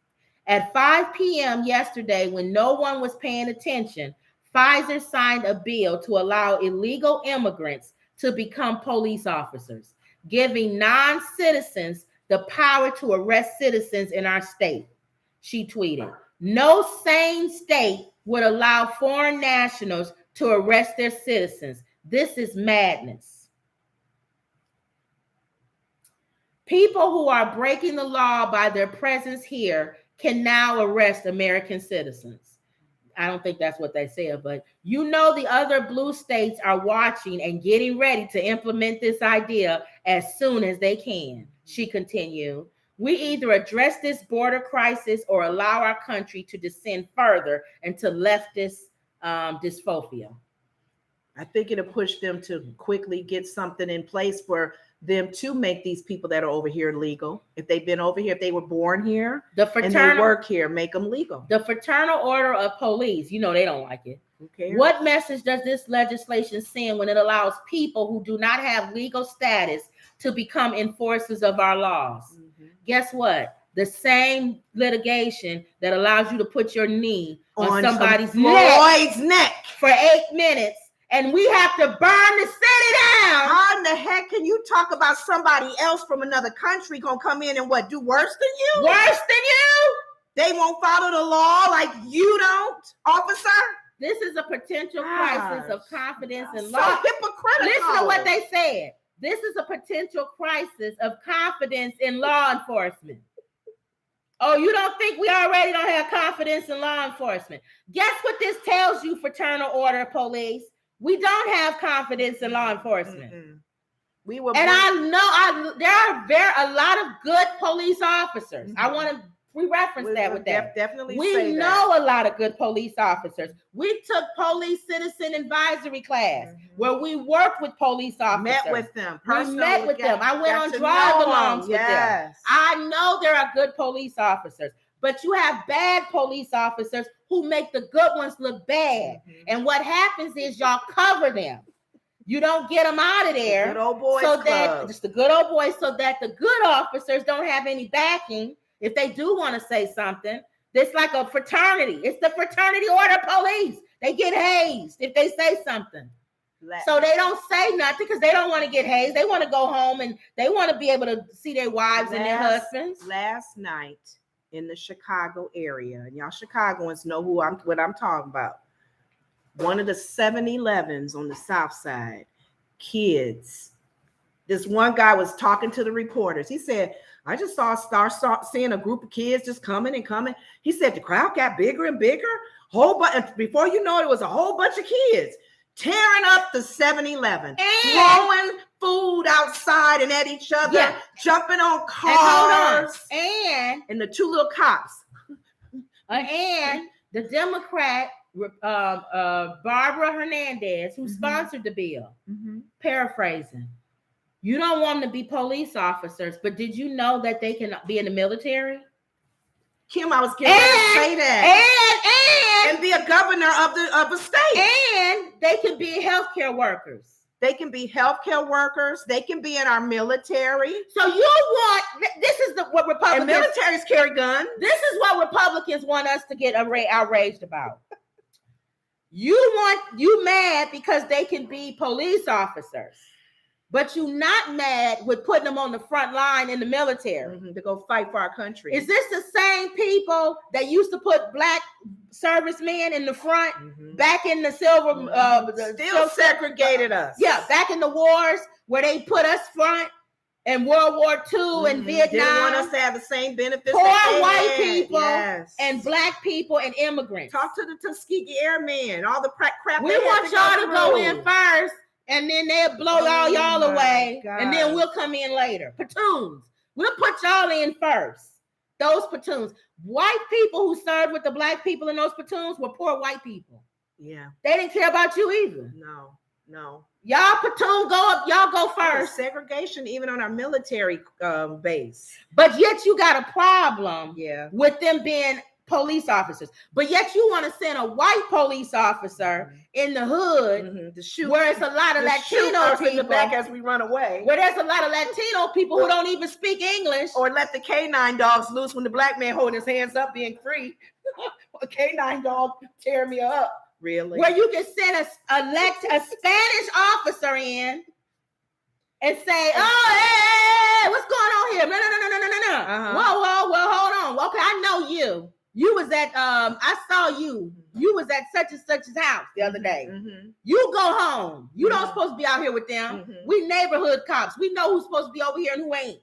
At 5 p.m. yesterday, when no one was paying attention, Pfizer signed a bill to allow illegal immigrants to become police officers, giving non-citizens the power to arrest citizens in our state. She tweeted, no sane state would allow foreign nationals to arrest their citizens. This is madness. People who are breaking the law by their presence here can now arrest American citizens. I don't think that's what they said, but you know the other blue states are watching and getting ready to implement this idea as soon as they can. She continued, we either address this border crisis or allow our country to descend further into leftist dysphobia. I think it'll push them to quickly get something in place where them to make these people that are over here legal. If they've been over here, if they were born here and they work here, make them legal. The Fraternal Order of Police, they don't like it. Who cares? What message does this legislation send when it allows people who do not have legal status to become enforcers of our laws? Mm-hmm. Guess what? The same litigation that allows you to put your knee on somebody's neck for 8 minutes, and we have to burn the city down. How in the heck can you talk about somebody else from another country gonna come in and do worse than you? Worse than you? They won't follow the law like you don't, officer? This is a potential crisis of confidence in law. So hypocritical. Listen to what they said. This is a potential crisis of confidence in law enforcement. Oh, you don't think we already don't have confidence in law enforcement? Guess what this tells you, Fraternal Order Police? We don't have confidence in law enforcement. Mm-hmm. There are a lot of good police officers. Mm-hmm. I want to reference that with that. Definitely, we know a lot of good police officers. We took police citizen advisory class where we worked with police officers. Met with them. I went on drive-alongs with them. I know there are good police officers, but you have bad police officers who make the good ones look bad. Mm-hmm. And what happens is y'all cover them. You don't get them out of there. The good old boys club. Just the good old boys, so that the good officers don't have any backing. If they do want to say something, it's like a fraternity. It's the Fraternity Order Police. They get hazed if they say something. So they don't say nothing because they don't want to get hazed. They want to go home and they want to be able to see their wives and their husbands. Last night in the Chicago area, and y'all Chicagoans know what I'm talking about. One of the 7-Elevens on the South Side, kids. This one guy was talking to the reporters. He said, I just start seeing a group of kids just coming and coming. He said the crowd got bigger and bigger. Before you know it, was a whole bunch of kids tearing up the 7-Eleven, throwing food outside and at each other, jumping on cars, and the two little cops. And the Democrat, Barbara Hernandez, who sponsored the bill, paraphrasing. You don't want them to be police officers, but did you know that they can be in the military? Kim, I was getting ready to say that. And be a governor of a state. And they can be healthcare workers. They can be healthcare workers. They can be in our military. So this is what Republicans... And militaries carry guns. This is what Republicans want us to get outraged about. You mad because they can be police officers. But you're not mad with putting them on the front line in the military to go fight for our country. Is this the same people that used to put black servicemen in the front back in the silver? Still segregated us. Yeah, back in the wars where they put us front in World War II and Vietnam. Didn't want us to have the same benefits. Poor white people and black people and immigrants. Talk to the Tuskegee Airmen. All the crap. We want y'all to go in first. And then they'll blow y'all away. God. And then we'll come in later. Platoons. We'll put y'all in first. Those platoons. White people who served with the black people in those platoons were poor white people. Yeah. They didn't care about you either. No. Y'all platoon go up. Y'all go first. Segregation even on our military base. But yet you got a problem with them being police officers, but yet you want to send a white police officer in the hood to shoot, where it's a lot of Latino people in the back as we run away, where there's a lot of Latino people who don't even speak English, or let the canine dogs loose when the black man holding his hands up being free. A canine dog tear me up, really? Where you can send a Spanish officer in and say, hey, what's going on here? No. Whoa, hold on. Okay, I know you. You was at I saw you. You was at such and such's house the other day. You go home. You don't supposed to be out here with them. We neighborhood cops. We know who's supposed to be over here and who ain't.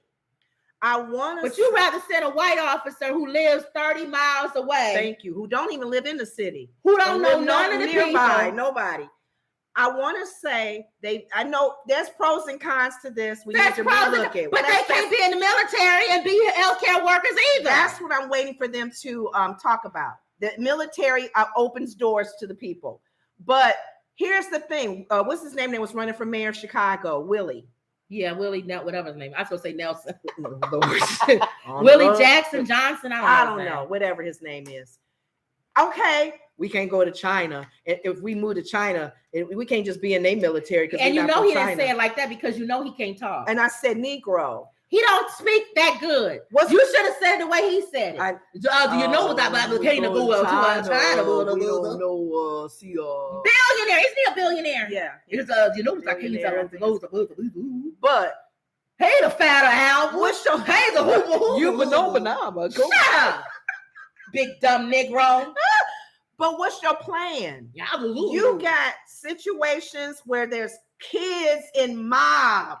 But you rather send a white officer who lives 30 miles away. Thank you. Who don't even live in the city. Who don't know none of the nearby, people. Nobody. I want to say I know there's pros and cons to this. We need to relook it. But they can't be in the military and be healthcare workers either. That's what I'm waiting for them to talk about. The military opens doors to the people. But here's the thing. What's his name that was running for mayor of Chicago? Willie. Yeah, Willie, whatever his name. I was going to say Nelson. Willie Jackson Johnson. I don't know. Whatever his name is. Okay, we can't go to China. If we move to China, we can't just be in their military. And you know he didn't say it like that because you know he can't talk. And I said Negro. He don't speak that good. You should have said it the way he said it. Do you know that can't go to China? We don't know. Billionaire. Isn't he a billionaire? Yeah. You know that can't go. But hey, the fatter Al. What's your hey the hoo. You banana. Shut up, big dumb Negro. But what's your plan? Yeah, you got situations where there's kids in mobs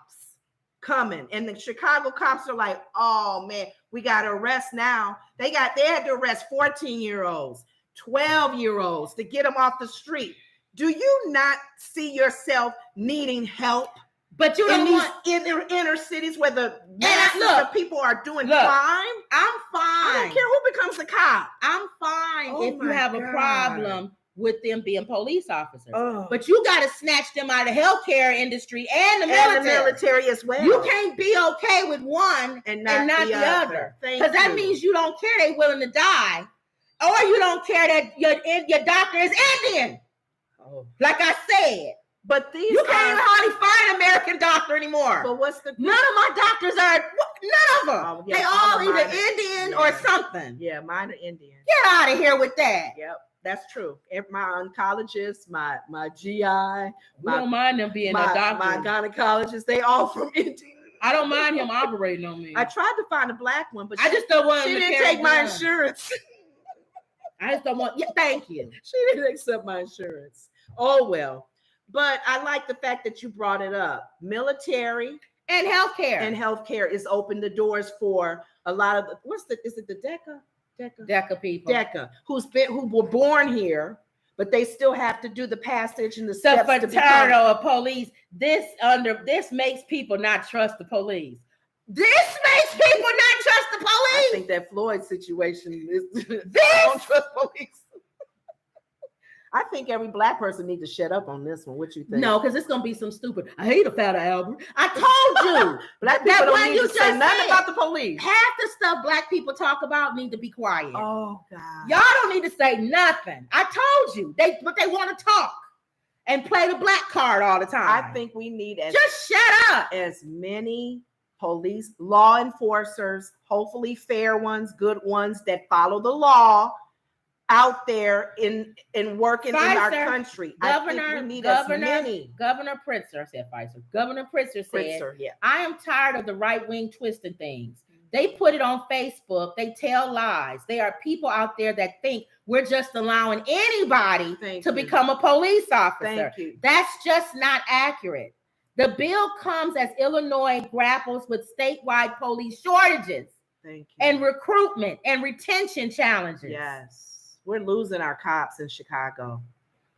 coming, and the Chicago cops are like, "Oh man, we got to arrest now." They had to arrest 14-year-olds, 12-year-olds to get them off the street. Do you not see yourself needing help? But you don't want inner cities where the masses of people are doing crime. I'm fine. I don't care who becomes a cop. I'm fine if you have a problem with them being police officers. But you got to snatch them out of the healthcare industry and the military as well. You can't be okay with one and not the other. Because that means you don't care they're willing to die, or you don't care that your doctor is Indian. Like I said. But you can't even hardly find an American doctor anymore. But none of my doctors are none of them. They all either Indian or something. Yeah, mine are Indian. Get out of here with that. Yep, that's true. My oncologist, my GI, we don't mind them being a doctor. My gynecologist, they all from India. I don't mind him operating on me. I tried to find a black one, but I just don't want. She didn't take my insurance. I just don't want. Yeah, thank you. She didn't accept my insurance. Oh well. But I like the fact that you brought it up. Military and healthcare. And healthcare is open the doors for a lot of is it the DECA people. DECA, who were born here, but they still have to do the passage and the steps to become of police. This makes people not trust the police. This makes people not trust the police. I think that Floyd situation is don't trust police. I think every black person needs to shut up on this one. What you think? No, because it's gonna be some stupid. I hate a fatter Albert. I told you. Black people don't need to say nothing about the police. Half the stuff black people talk about need to be quiet. Oh God. Y'all don't need to say nothing. I told you. But they want to talk and play the black card all the time. I think we need just shut up. As many police law enforcers, hopefully fair ones, good ones that follow the law, out there in working in our country. Governor Pritzker, I said Pfizer. Governor Pritzker said, I am tired of the right wing twisting things. They put it on Facebook. They tell lies. There are people out there that think we're just allowing anybody to become a police officer. That's just not accurate. The bill comes as Illinois grapples with statewide police shortages and recruitment and retention challenges. Yes. We're losing our cops in Chicago.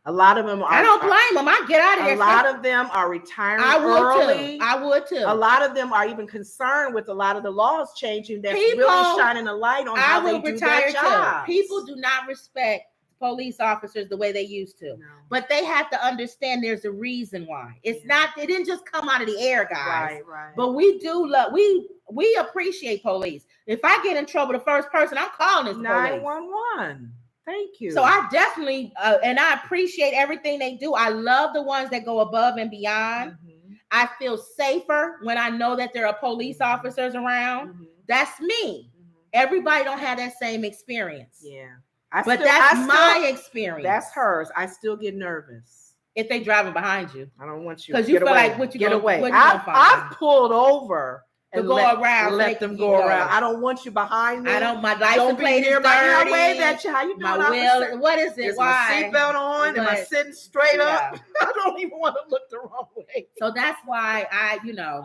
A lot of them are. I don't blame them. I get out of here. A lot of them are retiring early. I would too. A lot of them are even concerned with a lot of the laws changing. That's really shining a light on how they do their jobs. People do not respect police officers the way they used to. No. But they have to understand there's a reason why. It's not, it didn't just come out of the air, guys. Right. But we do love, we appreciate police. If I get in trouble, the first person I'm calling is 911. Thank you. So I definitely, and I appreciate everything they do. I love the ones that go above and beyond. Mm-hmm. I feel safer when I know that there are police officers around. Mm-hmm. That's me. Mm-hmm. Everybody don't have that same experience. Yeah. That's my experience. That's hers. I still get nervous. If they driving behind you. I don't want you because you feel like what you get away. I've pulled over. And go around. Let them go around. I don't want you behind me. I don't. My license plate is dirty. I wave at you. How you doing? My wheel. What is it? Is my seatbelt on? Am I sitting straight up? I don't even want to look the wrong way. So that's why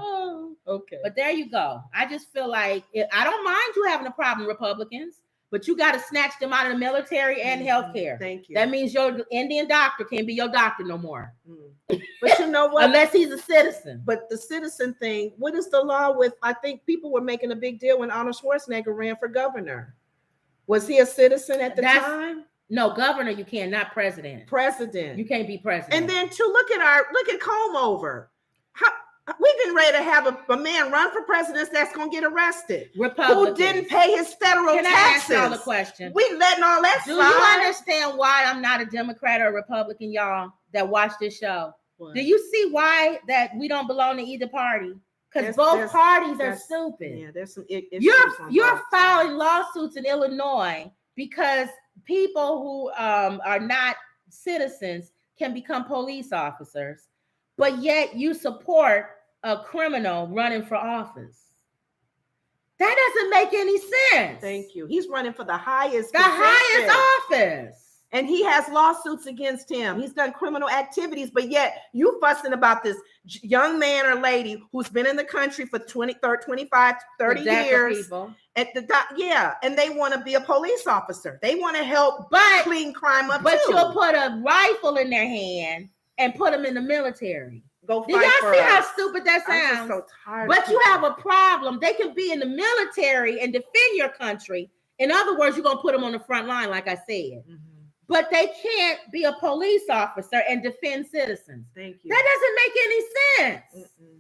Oh, okay. But there you go. I just feel like I don't mind you having a problem, Republicans. But you got to snatch them out of the military and healthcare. Thank you. That means your Indian doctor can't be your doctor no more. But you know what? Unless he's a citizen. But the citizen thing, what is the law with? I think people were making a big deal when Arnold Schwarzenegger ran for governor. Was he a citizen at the time? No, governor you can, not president. President. You can't be president. And then look at Comb Over. We've been ready to have a man run for president that's going to get arrested. Republicans. Who didn't pay his federal taxes. Can I ask y'all a question? We letting all that slide. Do you understand why I'm not a Democrat or a Republican, y'all, that watch this show? What? Do you see why that we don't belong to either party? Because both parties are stupid. Yeah, there's some You're filing lawsuits in Illinois because people who are not citizens can become police officers, but yet you support a criminal running for office. That doesn't make any sense. Thank you. He's running for the highest office. And he has lawsuits against him. He's done criminal activities, but yet you fussing about this young man or lady who's been in the country for 25, 30 years. And they want to be a police officer. They want to help clean crime up. But you'll put a rifle in their hand and put them in the military. Go fight. Did y'all see how stupid that sounds? I'm so tired. But you have a problem. They can be in the military and defend your country. In other words, you're going to put them on the front line, like I said. Mm-hmm. But they can't be a police officer and defend citizens. Thank you. That doesn't make any sense. Mm-mm.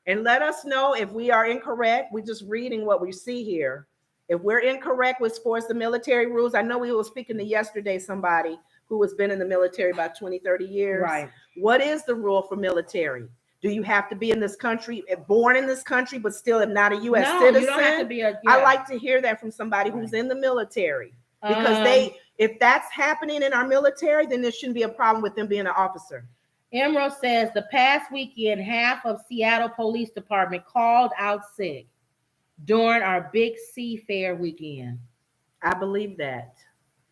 And let us know if we are incorrect. We're just reading what we see here. If we're incorrect as far as the military rules, I know we were speaking to yesterday somebody who has been in the military about 20, 30 years. Right. What is the rule for military? Do you have to be in this country, born in this country, but still not a U.S. citizen? You don't have to be I like to hear that from somebody who's in the military. Because if that's happening in our military, then there shouldn't be a problem with them being an officer. Emerald says the past weekend, half of Seattle Police Department called out sick during our Big C Fair weekend. I believe that.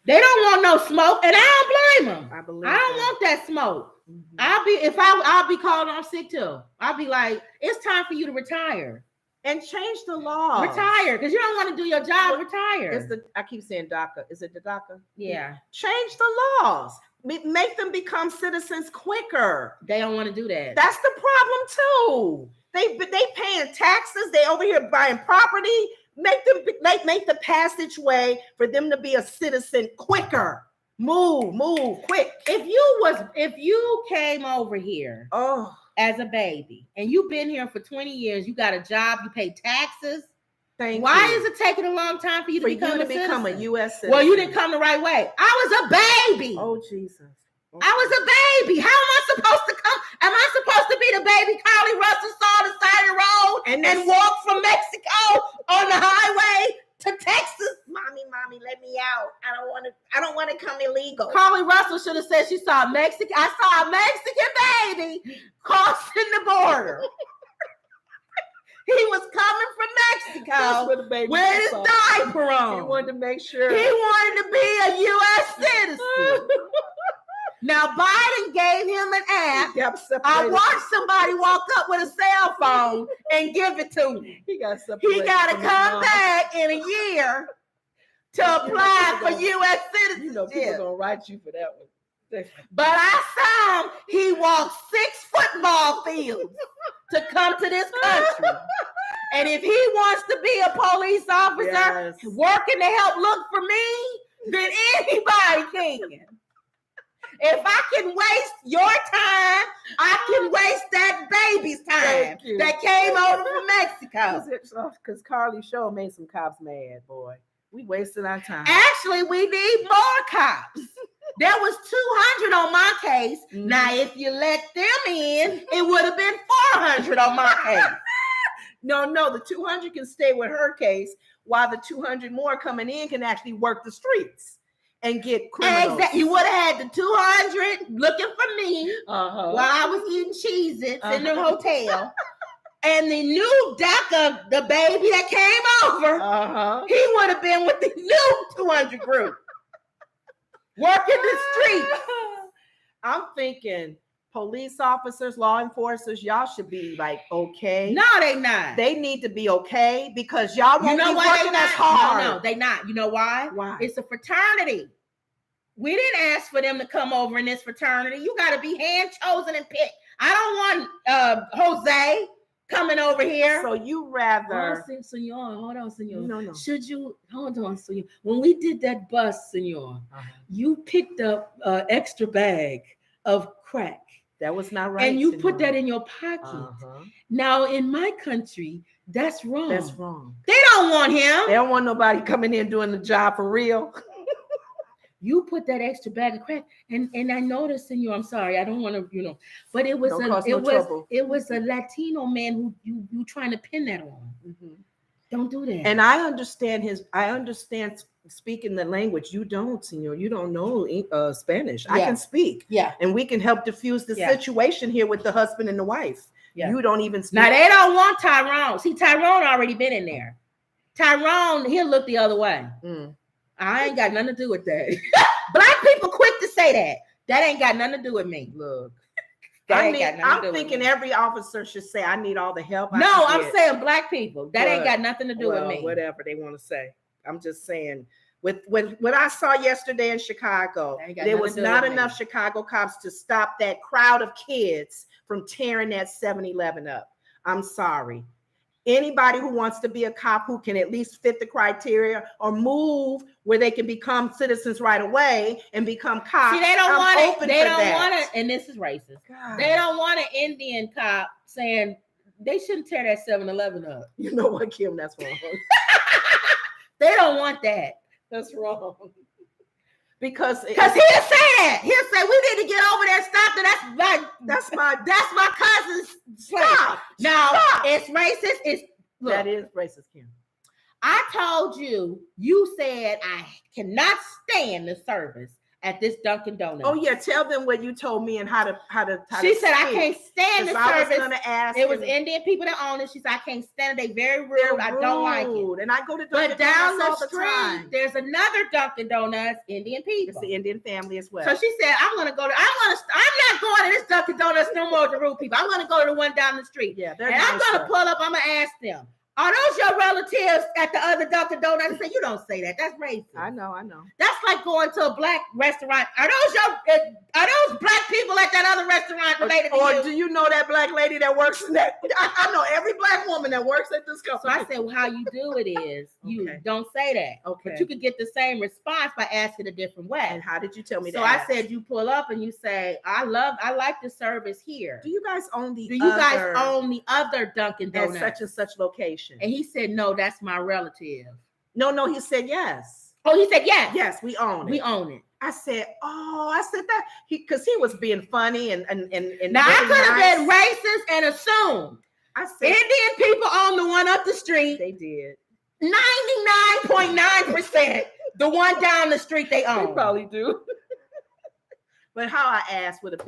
They don't want no smoke, and I don't blame them. I don't want that smoke. Mm-hmm. I'll be calling on sick too. I'll be like, it's time for you to retire. And change the law. Retire, because you don't want to do your job. Retire. I keep saying DACA. Is it the DACA? Yeah. Change the laws. Make them become citizens quicker. They don't want to do that. That's the problem too. They paying taxes. They over here buying property. Make the passageway for them to be a citizen quicker. Move quick. If you came over here, as a baby, and you've been here for 20 years, you got a job, you pay taxes. Why is it taking a long time for you to become a U.S. citizen? Well, you didn't come the right way. I was a baby. Oh, Jesus. Okay. I was a baby. How am I supposed to come? Am I supposed to be the baby Carly Russell saw on the side of the road and walk from Mexico on the highway to Texas? Mommy, let me out. I don't want to come illegal. Carly Russell should have said she saw a Mexican. I saw a Mexican baby crossing the border. He was coming from Mexico with his diaper on. He wanted to make sure. He wanted to be a U.S. citizen. Now, Biden gave him an app. I watched somebody walk up with a cell phone and give it to him. He got to come back in a year to apply for U.S. citizenship. You know, people are going to write you for that one. But I saw him. He walked 6 football fields to come to this country. And if he wants to be a police officer working to help look for me, then anybody can. If I can waste your time, I can waste that baby's time that came over from Mexico. Because Carly Show made some cops mad, boy. We wasted our time. Actually, we need more cops. There was 200 on my case. Mm-hmm. Now, if you let them in, it would have been 400 on my case. No, the 200 can stay with her case, while the 200 more coming in can actually work the streets and get criminals. Exactly. You would have had the 200 looking for me while I was eating Cheez-Its in the hotel. And the new DACA, the baby that came over, he would have been with the new 200 group. Working the streets. I'm thinking police officers, law enforcers, y'all should be like, okay. No, they not. They need to be okay because y'all won't be working as hard. No, they not. You know why? Why? It's a fraternity. We didn't ask for them to come over in this fraternity. You got to be hand chosen and picked. I don't want Jose coming over here. So you rather... Hold on, senor. No. Hold on, senor. When we did that bus, senor, you picked up an extra bag of crack That was not right. And you put that in your pocket. Now, in my country, that's wrong. That's wrong. They don't want him. They don't want nobody coming in doing the job for real. You put that extra bag of crack, and I noticed in you. I'm sorry, I don't want to, but it was it was a Latino man who you trying to pin that on. Mm-hmm. Don't do that. And I understand speaking the language. You don't, senor. You don't know Spanish. Yeah. I can speak. Yeah. And we can help diffuse the situation here with the husband and the wife. Yeah. You don't even speak. Now, they don't want Tyrone. See, Tyrone already been in there. Tyrone, he'll look the other way. I ain't got nothing to do with that. Black people quick to say that. That ain't got nothing to do with me. Look. I'm thinking every officer should say, I need all the help. I'm saying black people. That ain't got nothing to do with me. Whatever they want to say. I'm just saying, with what I saw yesterday in Chicago, there was not enough Chicago cops to stop that crowd of kids from tearing that 7-Eleven up. I'm sorry. Anybody who wants to be a cop who can at least fit the criteria or move where they can become citizens right away and become cops. See, they don't want it. They don't want it. And this is racist. God. They don't want an Indian cop saying they shouldn't tear that 7-Eleven up. You know what, Kim? That's wrong. They don't want that. That's wrong. Because he'll say that. He'll say, we need to get over there and stop that. That's my cousin's stop. Now, it's racist. That is racist, Kim. I told you, you said I cannot stand the service at this Dunkin' Donuts. Oh yeah, tell them what you told me and how to. She said I can't stand the service. I was gonna ask. It was Indian people that own it. She said I can't stand it. They very rude. I don't like it. And I go to Dunkin' down the street, there's another Dunkin' Donuts, Indian people. It's the Indian family as well. So she said I'm not going to this Dunkin' Donuts no more with the rude people. I'm gonna go to the one down the street. Yeah, and I'm gonna pull up. I'm gonna ask them. Are those your relatives at the other Dunkin' Donuts? I say, you don't say that. That's racist. I know. That's like going to a black restaurant. Are those black people at that other restaurant related to you? Or do you know that black lady that works in that? I know every black woman that works at this company. So I said, well, how you do it is you don't say that. Okay. But you could get the same response by asking a different way. And how did you tell me that? So I said, you pull up and you say, I like the service here. Do you guys own the other Dunkin' Donuts at such and such location? And he said, no, that's my relative. No, he said yes. Oh, he said yes. Yes, we own it. We own it. I said that because he was being funny and now I could have been racist and assumed. I said Indian people own the one up the street. They did. 99.9%. The one down the street they own. They probably do. But how I asked would have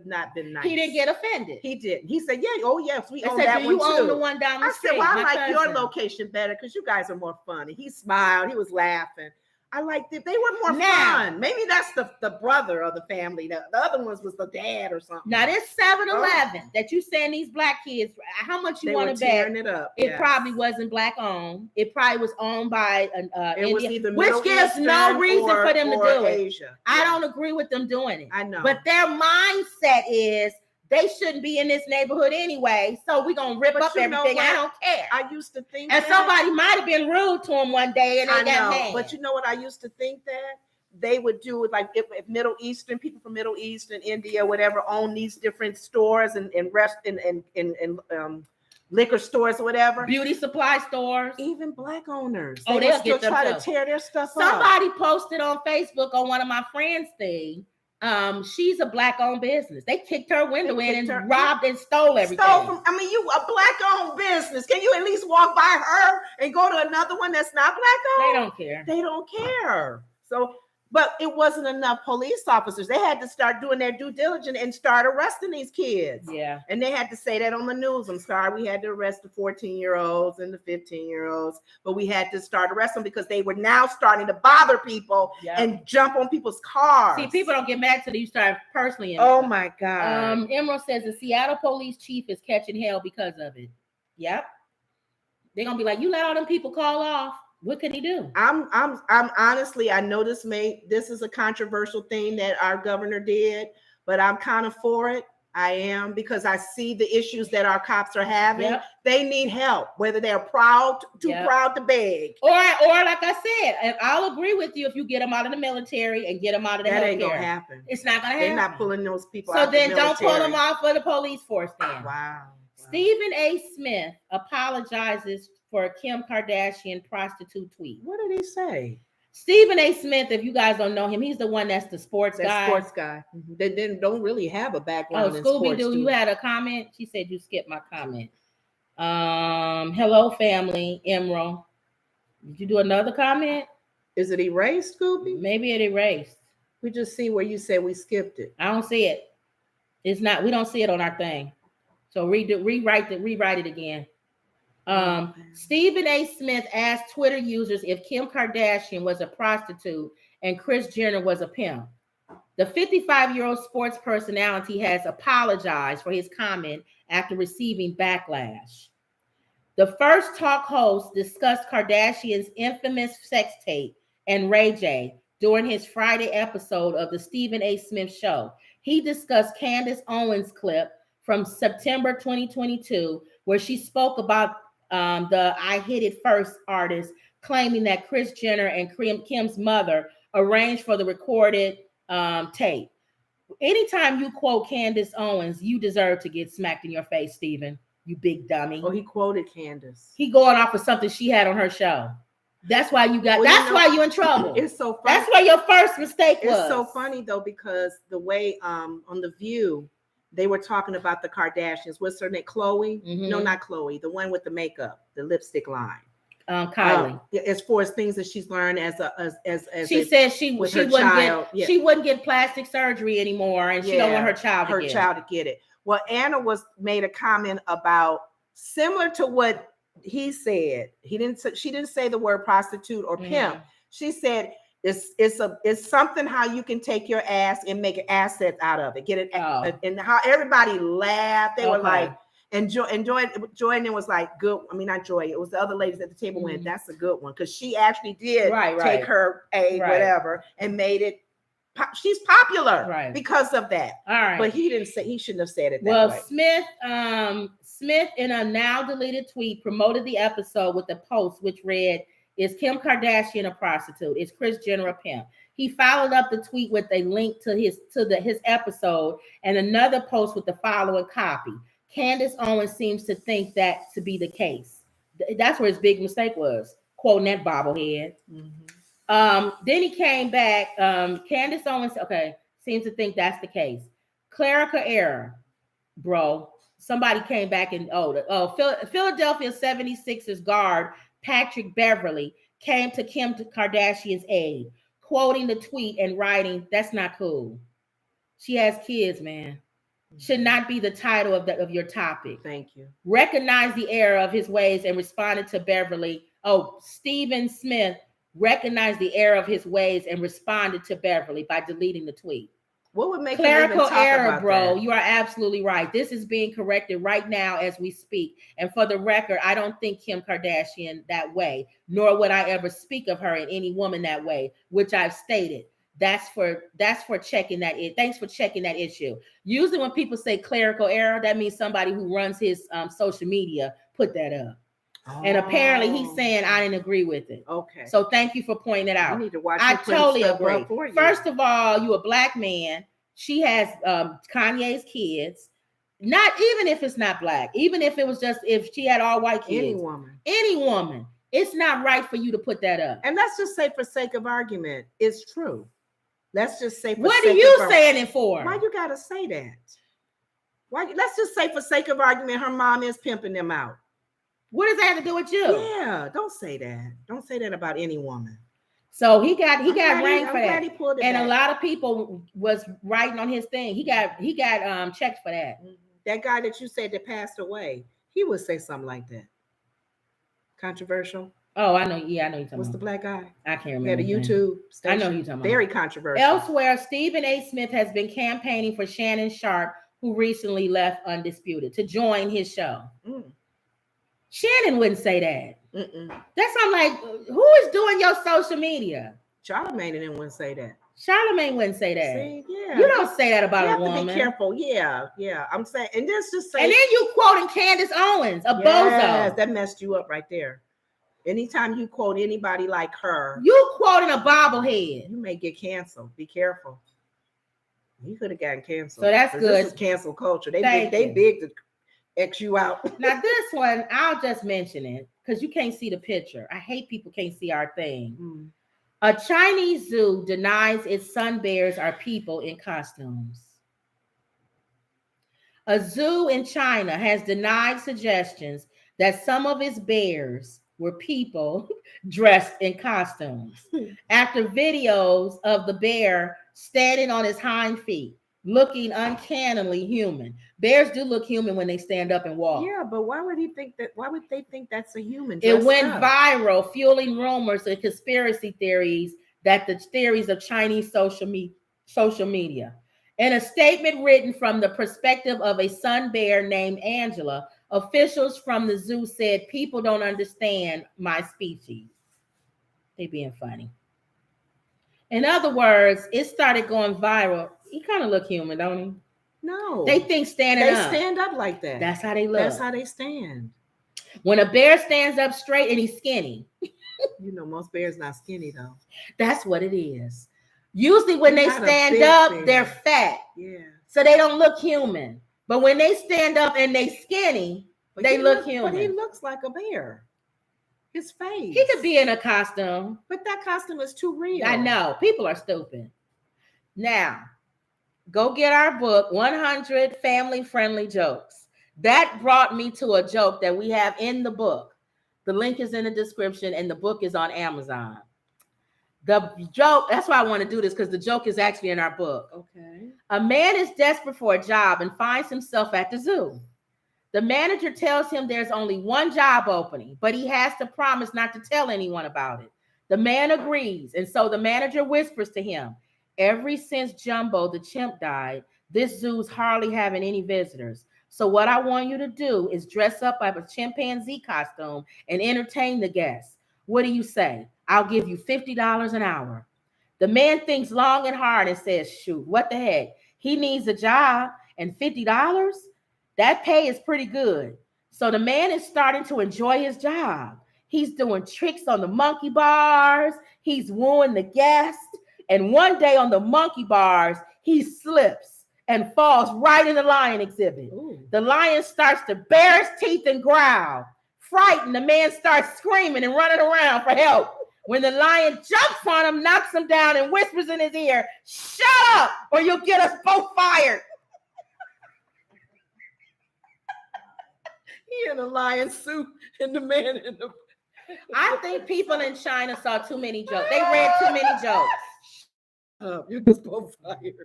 not been nice. He didn't get offended. He didn't. He said, yeah, oh yes, we own said, that one too. You own the one down the street. I said, well, I like your location better because you guys are more funny. He smiled. He was laughing. I liked it. They were more fun. Maybe that's the brother of the family. The other ones was the dad or something. Now this 7-Eleven that you saying these black kids, how much you want to bet? Tearing it up. It probably wasn't black owned. It probably was owned by an it was either which gives no reason for them to do it. Asia. I don't agree with them doing it. I know. But their mindset is they shouldn't be in this neighborhood anyway, so we're going to rip up everything. I don't care. I used to think and somebody might have been rude to him one day and they got mad. But you know what I used to think that? They would do it like if Middle Eastern, people from Middle East and India, whatever, own these different stores and liquor stores or whatever. Beauty supply stores. Even black owners. They'll still try to tear their stuff up. Somebody posted on Facebook on one of my friends' thing. She's a black-owned business. They kicked her window in and robbed and stole everything. You a black-owned business. Can you at least walk by her and go to another one that's not black-owned? They don't care. They don't care. So, but it wasn't enough police officers. They had to start doing their due diligence and start arresting these kids. Yeah. And they had to say that on the news. I'm sorry, we had to arrest the 14-year-olds and the 15-year-olds, but we had to start arresting them because they were now starting to bother people and jump on people's cars. See, people don't get mad till you start personally. Oh my God. Emerald says the Seattle police chief is catching hell because of it. Yep. They're gonna be like, you let all them people call off. What can he do? I'm honestly, I know this is a controversial thing that our governor did, but I'm kind of for it. I am, because I see the issues that our cops are having. Yep. They need help, whether they're proud to beg. Or like I said, and I'll agree with you if you get them out of the military and get them out of the that healthcare. Ain't gonna happen. It's not gonna happen. They're not pulling those people so out. So then don't pull them off for the police force then. Wow. Stephen A. Smith apologizes for a Kim Kardashian prostitute tweet. What did he say? Stephen A. Smith, if you guys don't know him, he's the one that's the sports guy. Sports guy. Mm-hmm. They don't really have a background in Scooby sports. Doo, you had a comment? She said you skipped my comment. Hello, family. Emerald. Did you do another comment? Is it erased, Scooby? Maybe it erased. We just see where you said we skipped it. I don't see it. It's not. We don't see it on our thing. So rewrite it again. Stephen A. Smith asked Twitter users if Kim Kardashian was a prostitute and Kris Jenner was a pimp. The 55-year-old sports personality has apologized for his comment after receiving backlash. The first talk host discussed Kardashian's infamous sex tape and Ray J during his Friday episode of the Stephen A. Smith Show. He discussed Candace Owens' clip from September 2022, where she spoke about the I Hit It First artist, claiming that Kris Jenner and Kim's mother arranged for the recorded tape. Anytime you quote Candace Owens, you deserve to get smacked in your face, Stephen, you big dummy. Oh, he quoted Candace. He going off of something she had on her show. That's why you got. Why you're in trouble. It's so funny. That's why your first mistake was. It's so funny though, because the way on The View, they were talking about the Kardashians. What's her name? Chloe? Mm-hmm. No, not Chloe. The one with the makeup, the lipstick line. Kylie. As far as things that she's learned as she said she wouldn't get plastic surgery anymore, and she don't want her child to get it. Well, Anna made a comment about similar to what he said. She didn't say the word prostitute or pimp. Mm-hmm. She said it's something how you can take your ass and make assets out of it. Get it, and how everybody laughed. They were like, and Joy was like, good. I mean, not Joy. It was the other ladies at the table went, that's a good one, because she actually did take her whatever and made it. She's popular because of that. All right, but he shouldn't have said it that way. Well, Smith in a now deleted tweet promoted the episode with a post which read, "Is Kim Kardashian a prostitute? Is Kris Jenner a pimp?" He followed up the tweet with a link to his episode and another post with the following copy. Candace Owens seems to think that to be the case. That's where his big mistake was, quoting that bobblehead. Mm-hmm. Then he came back. Candace Owens, seems to think that's the case. Clerical error, bro. Somebody came back and Philadelphia 76ers guard Patrick Beverly came to Kim Kardashian's aid, quoting the tweet and writing, "That's not cool. She has kids, man. Should not be the title of your topic. Thank you. Recognize the error of his ways and responded to Beverly. Stephen Smith recognized the error of his ways and responded to Beverly by deleting the tweet. What would make clerical error, bro? That? You are absolutely right. This is being corrected right now as we speak. And for the record, I don't think Kim Kardashian that way, nor would I ever speak of her and any woman that way, which I've stated. That's for checking that. Thanks for checking that issue. Usually when people say clerical error, that means somebody who runs his social media put that up. And apparently he's saying I didn't agree with it. Okay. So thank you for pointing it out. You need to watch. I totally agree. First of all, you a black man. She has Kanye's kids. Not even if it's not black. Even if it was just if she had all white kids. Any woman. It's not right for you to put that up. And let's just say, for sake of argument, it's true. Let's just say. What are you saying it for? Why you gotta say that? Why? Let's just say, for sake of argument, her mom is pimping them out. What does that have to do with you? Yeah, don't say that. Don't say that about any woman. So he got ranked for that. He pulled it and back. A lot of people was writing on his thing. He got checked for that. That guy that you said that passed away, he would say something like that. Controversial. Oh, I know. Yeah, I know you're talking What's the black guy? I can't remember. He had a YouTube station. I know you're talking about. Very controversial. Elsewhere, Stephen A. Smith has been campaigning for Shannon Sharpe, who recently left Undisputed, to join his show. Shannon wouldn't say that. That's I'm like, who is doing your social media? Charlamagne and them wouldn't say that. Charlamagne wouldn't say that. See, Yeah. You don't say that about a woman. You have to be careful. Yeah. I'm saying, and this just say. And then you quoting Candace Owens, a bozo. That messed you up right there. Anytime you quote anybody like her, you quoting a bobblehead. You may get canceled. Be careful. You could have gotten canceled. So that's good. This is cancel culture. They big to X you out. Now this one, I'll just mention it because you can't see the picture. I hate people can't see our thing. A Chinese zoo denies its sun bears are people in costumes. A zoo in China has denied suggestions that some of its bears were people dressed in costumes after videos of the bear standing on his hind feet, looking uncannily human. Bears do look human when they stand up and walk. Yeah, but why would he think that? Why would they think that's a human? It went viral, fueling rumors and conspiracy theories that the theories of Chinese social media. In a statement written from the perspective of a sun bear named Angela, officials from the zoo said people don't understand my species. They being funny. In other words, it started going viral. He kind of look human, don't he? No. They think standing up. They stand up like that. That's how they look. That's how they stand. When a bear stands up straight and he's skinny. You know, most bears not skinny though. That's what it is. Usually when they stand up, bear. They're fat. Yeah. So they don't look human. But when they stand up and they skinny, they look human. But he looks like a bear. His face. He could be in a costume. But that costume is too real. I know. People are stupid. Now, go get our book, 100 Family-Friendly Jokes. That brought me to a joke that we have in the book. The link is in the description and the book is on Amazon. The joke, that's why I want to do this because the joke is actually in our book. Okay. A man is desperate for a job and finds himself at the zoo. The manager tells him there's only one job opening, but he has to promise not to tell anyone about it. The man agrees, and so the manager whispers to him, "Ever since Jumbo the chimp died, this zoo's hardly having any visitors. So what I want you to do is dress up like a chimpanzee costume and entertain the guests. What do you say? I'll give you $50 an hour." The man thinks long and hard and says, "Shoot, what the heck? He needs a job and $50? That pay is pretty good." So the man is starting to enjoy his job. He's doing tricks on the monkey bars. He's wooing the guests. And one day on the monkey bars, he slips and falls right in the lion exhibit. Ooh. The lion starts to bare his teeth and growl. Frightened, the man starts screaming and running around for help. When the lion jumps on him, knocks him down, and whispers in his ear, "Shut up, or you'll get us both fired." He in a lion suit and the man in the... I think people in China saw too many jokes. They read too many jokes. You're just both fired.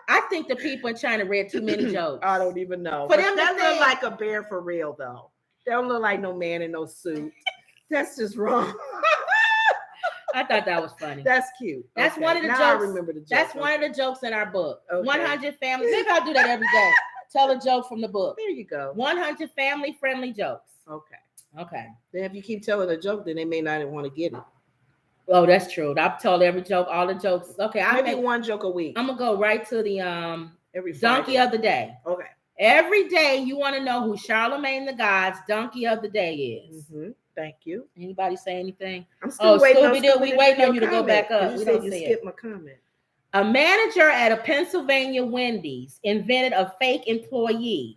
I think the people in China read too many jokes. I don't even know. For them that look like a bear for real, though. They don't look like no man in no suit. That's just wrong. I thought that was funny. That's cute. That's one of the now jokes. I remember the joke. That's one of the jokes in our book. Okay. 100 families. Maybe I'll do that every day. Tell a joke from the book. There you go. 100 family-friendly jokes. Okay. Then if you keep telling a joke, then they may not want to get it. Oh, that's true. I've told every joke, all the jokes. Okay, I'll make one joke a week. I'm gonna go right to the every donkey of the day. Okay. Every day you want to know who Charlemagne the God's donkey of the day is. Mm-hmm. Thank you. Anybody say anything? I'm still waiting. We waiting on you to go back up. You said you skipped my comment. A manager at a Pennsylvania Wendy's invented a fake employee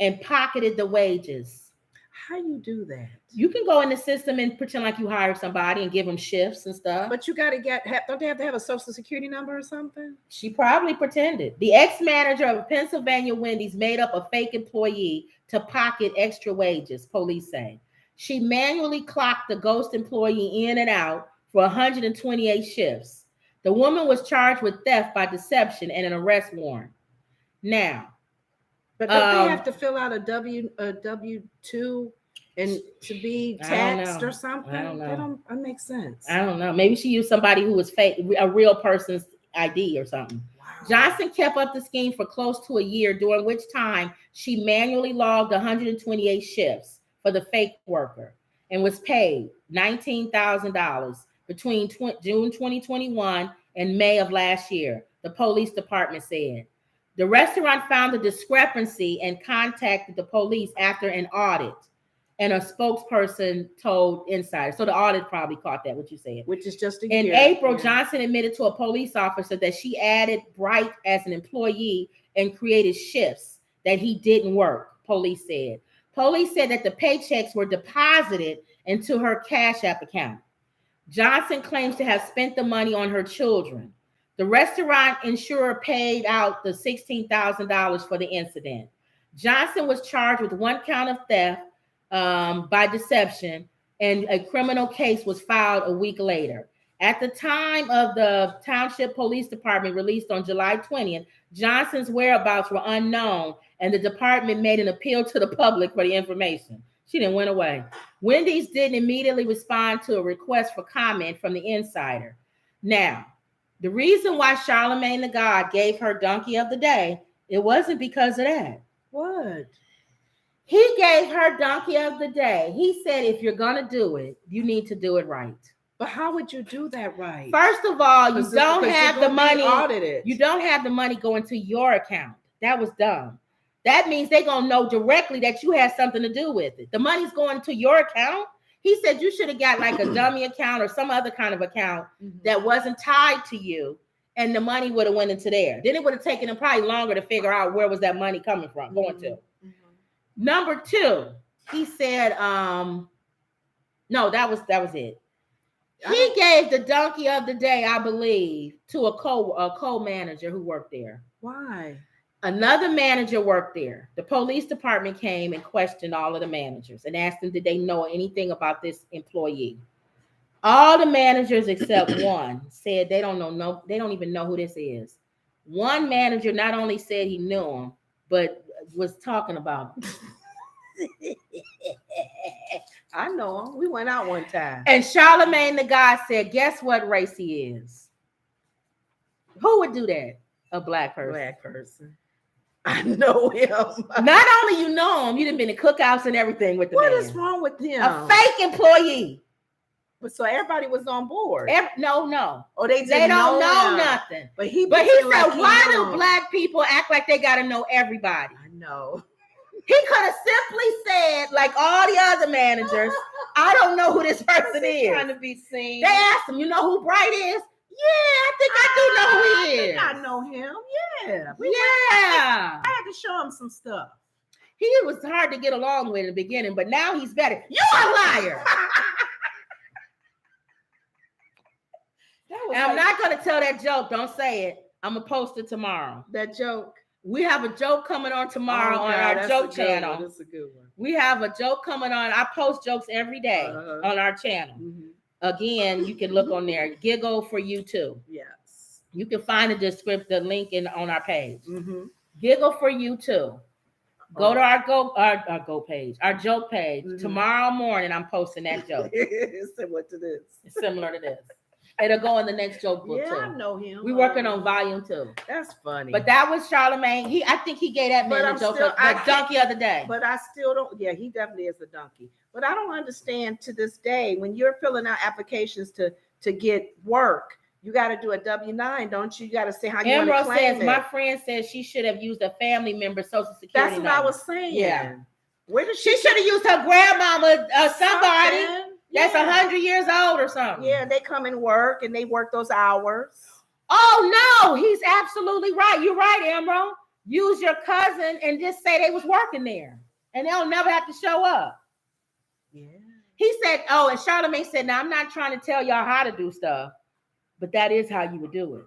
and pocketed the wages. How you do that? You can go in the system and pretend like you hired somebody and give them shifts and stuff. But you got to don't they have to have a social security number or something? She probably pretended. The ex-manager of a Pennsylvania Wendy's made up a fake employee to pocket extra wages, police say. She manually clocked the ghost employee in and out for 128 shifts. The woman was charged with theft by deception and an arrest warrant. Now, but don't they have to fill out a W-2 and to be taxed or something? I don't know. That makes sense. I don't know. Maybe she used somebody who was fake, a real person's ID or something. Wow. Johnson kept up the scheme for close to a year, during which time she manually logged 128 shifts for the fake worker and was paid $19,000 between June 2021 in May of last year, the police department said. The restaurant found a discrepancy and contacted the police after an audit, and a spokesperson told Insider. So the audit probably caught that, what you said. Which is just a In year. April, Johnson admitted to a police officer that she added Bright as an employee and created shifts that he didn't work, police said. Police said that the paychecks were deposited into her Cash App account. Johnson claims to have spent the money on her children. The restaurant insurer paid out the $16,000 for the incident. Johnson was charged with 1 count of theft by deception, and a criminal case was filed a week later. At the time of the Township Police Department released on July 20th, Johnson's whereabouts were unknown, and the department made an appeal to the public for the information. She didn't went away. Wendy's didn't immediately respond to a request for comment from the Insider. Now, the reason why Charlamagne the God gave her Donkey of the Day, it wasn't because of that. What? He gave her Donkey of the Day. He said, if you're going to do it, you need to do it right. But how would you do that right? First of all, you don't have the money. Audited. You don't have the money going to your account. That was dumb. That means they're going to know directly that you had something to do with it. The money's going to your account. He said you should have got like a dummy account or some other kind of account that wasn't tied to you, and the money would have went into there. Then it would have taken them probably longer to figure out where was that money coming from, going to. Number 2, he said, no, that was it. He gave the Donkey of the Day, I believe, to a co-manager who worked there. Why? Another manager worked there. The police department came and questioned all of the managers and asked them, did they know anything about this employee? All the managers except one said they don't even know who this is. One manager not only said he knew him, but was talking about him. I know him. We went out one time. And Charlamagne the God said, guess what race he is? Who would do that? A black person. Black person. I know him. Not only you know him, you done been in cookouts and everything with the man. What is wrong with him? A fake employee. But so everybody was on board. No. Or they don't know nothing. But he said, like why do black people act like they got to know everybody? I know. He could have simply said, like all the other managers, I don't know who this person is. Trying to be seen. They asked him, you know who Bright is? Yeah, I think I do know who he is. I know him. Yeah. I had to show him some stuff. He was hard to get along with in the beginning, but now he's better. You a liar. I'm not going to tell that joke. Don't say it. I'm going to post it tomorrow. That joke. We have a joke coming on tomorrow on our joke channel. That's a good one. We have a joke coming on. I post jokes every day on our channel. Again, you can look on there. Giggle for you too. Yes. You can find the link on our page. Giggle for you too. Go to our go page, our joke page. Tomorrow morning, I'm posting that joke. Similar to this. Similar to this. It'll go in the next joke book too. I know him. We're working on volume 2. That's funny. But that was Charlamagne. I think he gave that man the joke, the donkey of the day. But I still don't. Yeah, he definitely is a donkey. But I don't understand to this day when you're filling out applications to get work, you got to do a W-9, don't you? You got to say how you want to claim it. My friend says she should have used a family member's social security That's what number. I was saying. Yeah. Where did she should have used her grandmama or somebody. That's 100 years old or something. Yeah, they come and work and they work those hours. Oh no, he's absolutely right. You're right, Emerald. Use your cousin and just say they was working there, and they'll never have to show up. Yeah. He said, "Oh," and Charlamagne said, "Now I'm not trying to tell y'all how to do stuff, but that is how you would do it.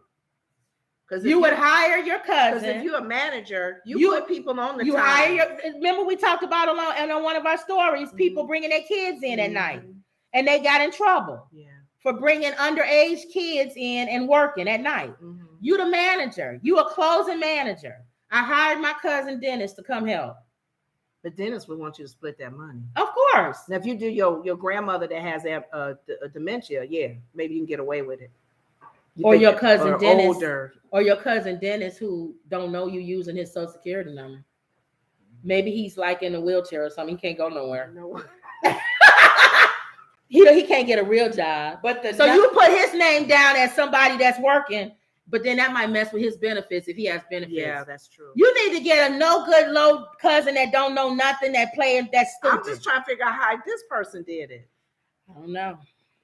Because you would hire your cousin. Because if you're a manager, you put people on the you time. Hire remember we talked about on one of our stories, people bringing their kids in at night. And they got in trouble for bringing underage kids in and working at night. You the manager. You a closing manager. I hired my cousin Dennis to come help. But Dennis would want you to split that money. Of course. Now, if you do your grandmother that has dementia, maybe you can get away with it. Or your cousin Dennis. Or your cousin Dennis who don't know you using his social security number. Maybe he's like in a wheelchair or something. He can't go nowhere. No. he can't get a real job. But so you put his name down as somebody that's working, but then that might mess with his benefits if he has benefits. Yeah, that's true. You need to get a no good low cousin that don't know nothing, that playing that's stupid. I'm just trying to figure out how this person did it. I don't know.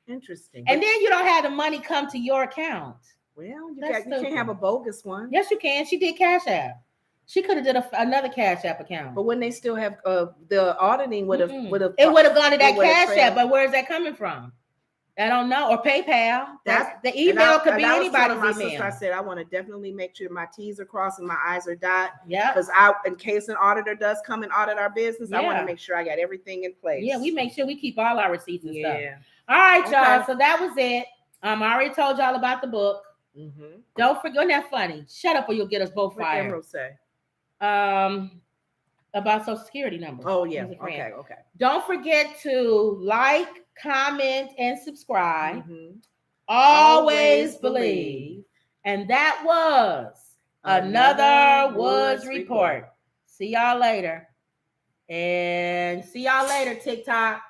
Interesting. And then you don't have the money come to your account. Well, you can't have a bogus one. Yes, you can. She did Cash App. She could have did another Cash App account. But when they still have the auditing would have it would have gone to that Cash App. But where is that coming from? I don't know. Or PayPal. That's the email could be anybody's email. Sister, I said I want to definitely make sure my T's are crossed and my I's are dotted. Yeah. Because in case an auditor does come and audit our business, I want to make sure I got everything in place. Yeah, we make sure we keep all our receipts and stuff. All right, y'all. So that was it. I already told y'all about the book. Mm-hmm. Don't forget. Isn't that funny? Shut up or you'll get us both fired. What say? About Social Security numbers. Oh yeah. Okay. Don't forget to like, comment, and subscribe. Mm-hmm. Always believe. And that was another Woods Report. See y'all later. And see y'all later, TikTok.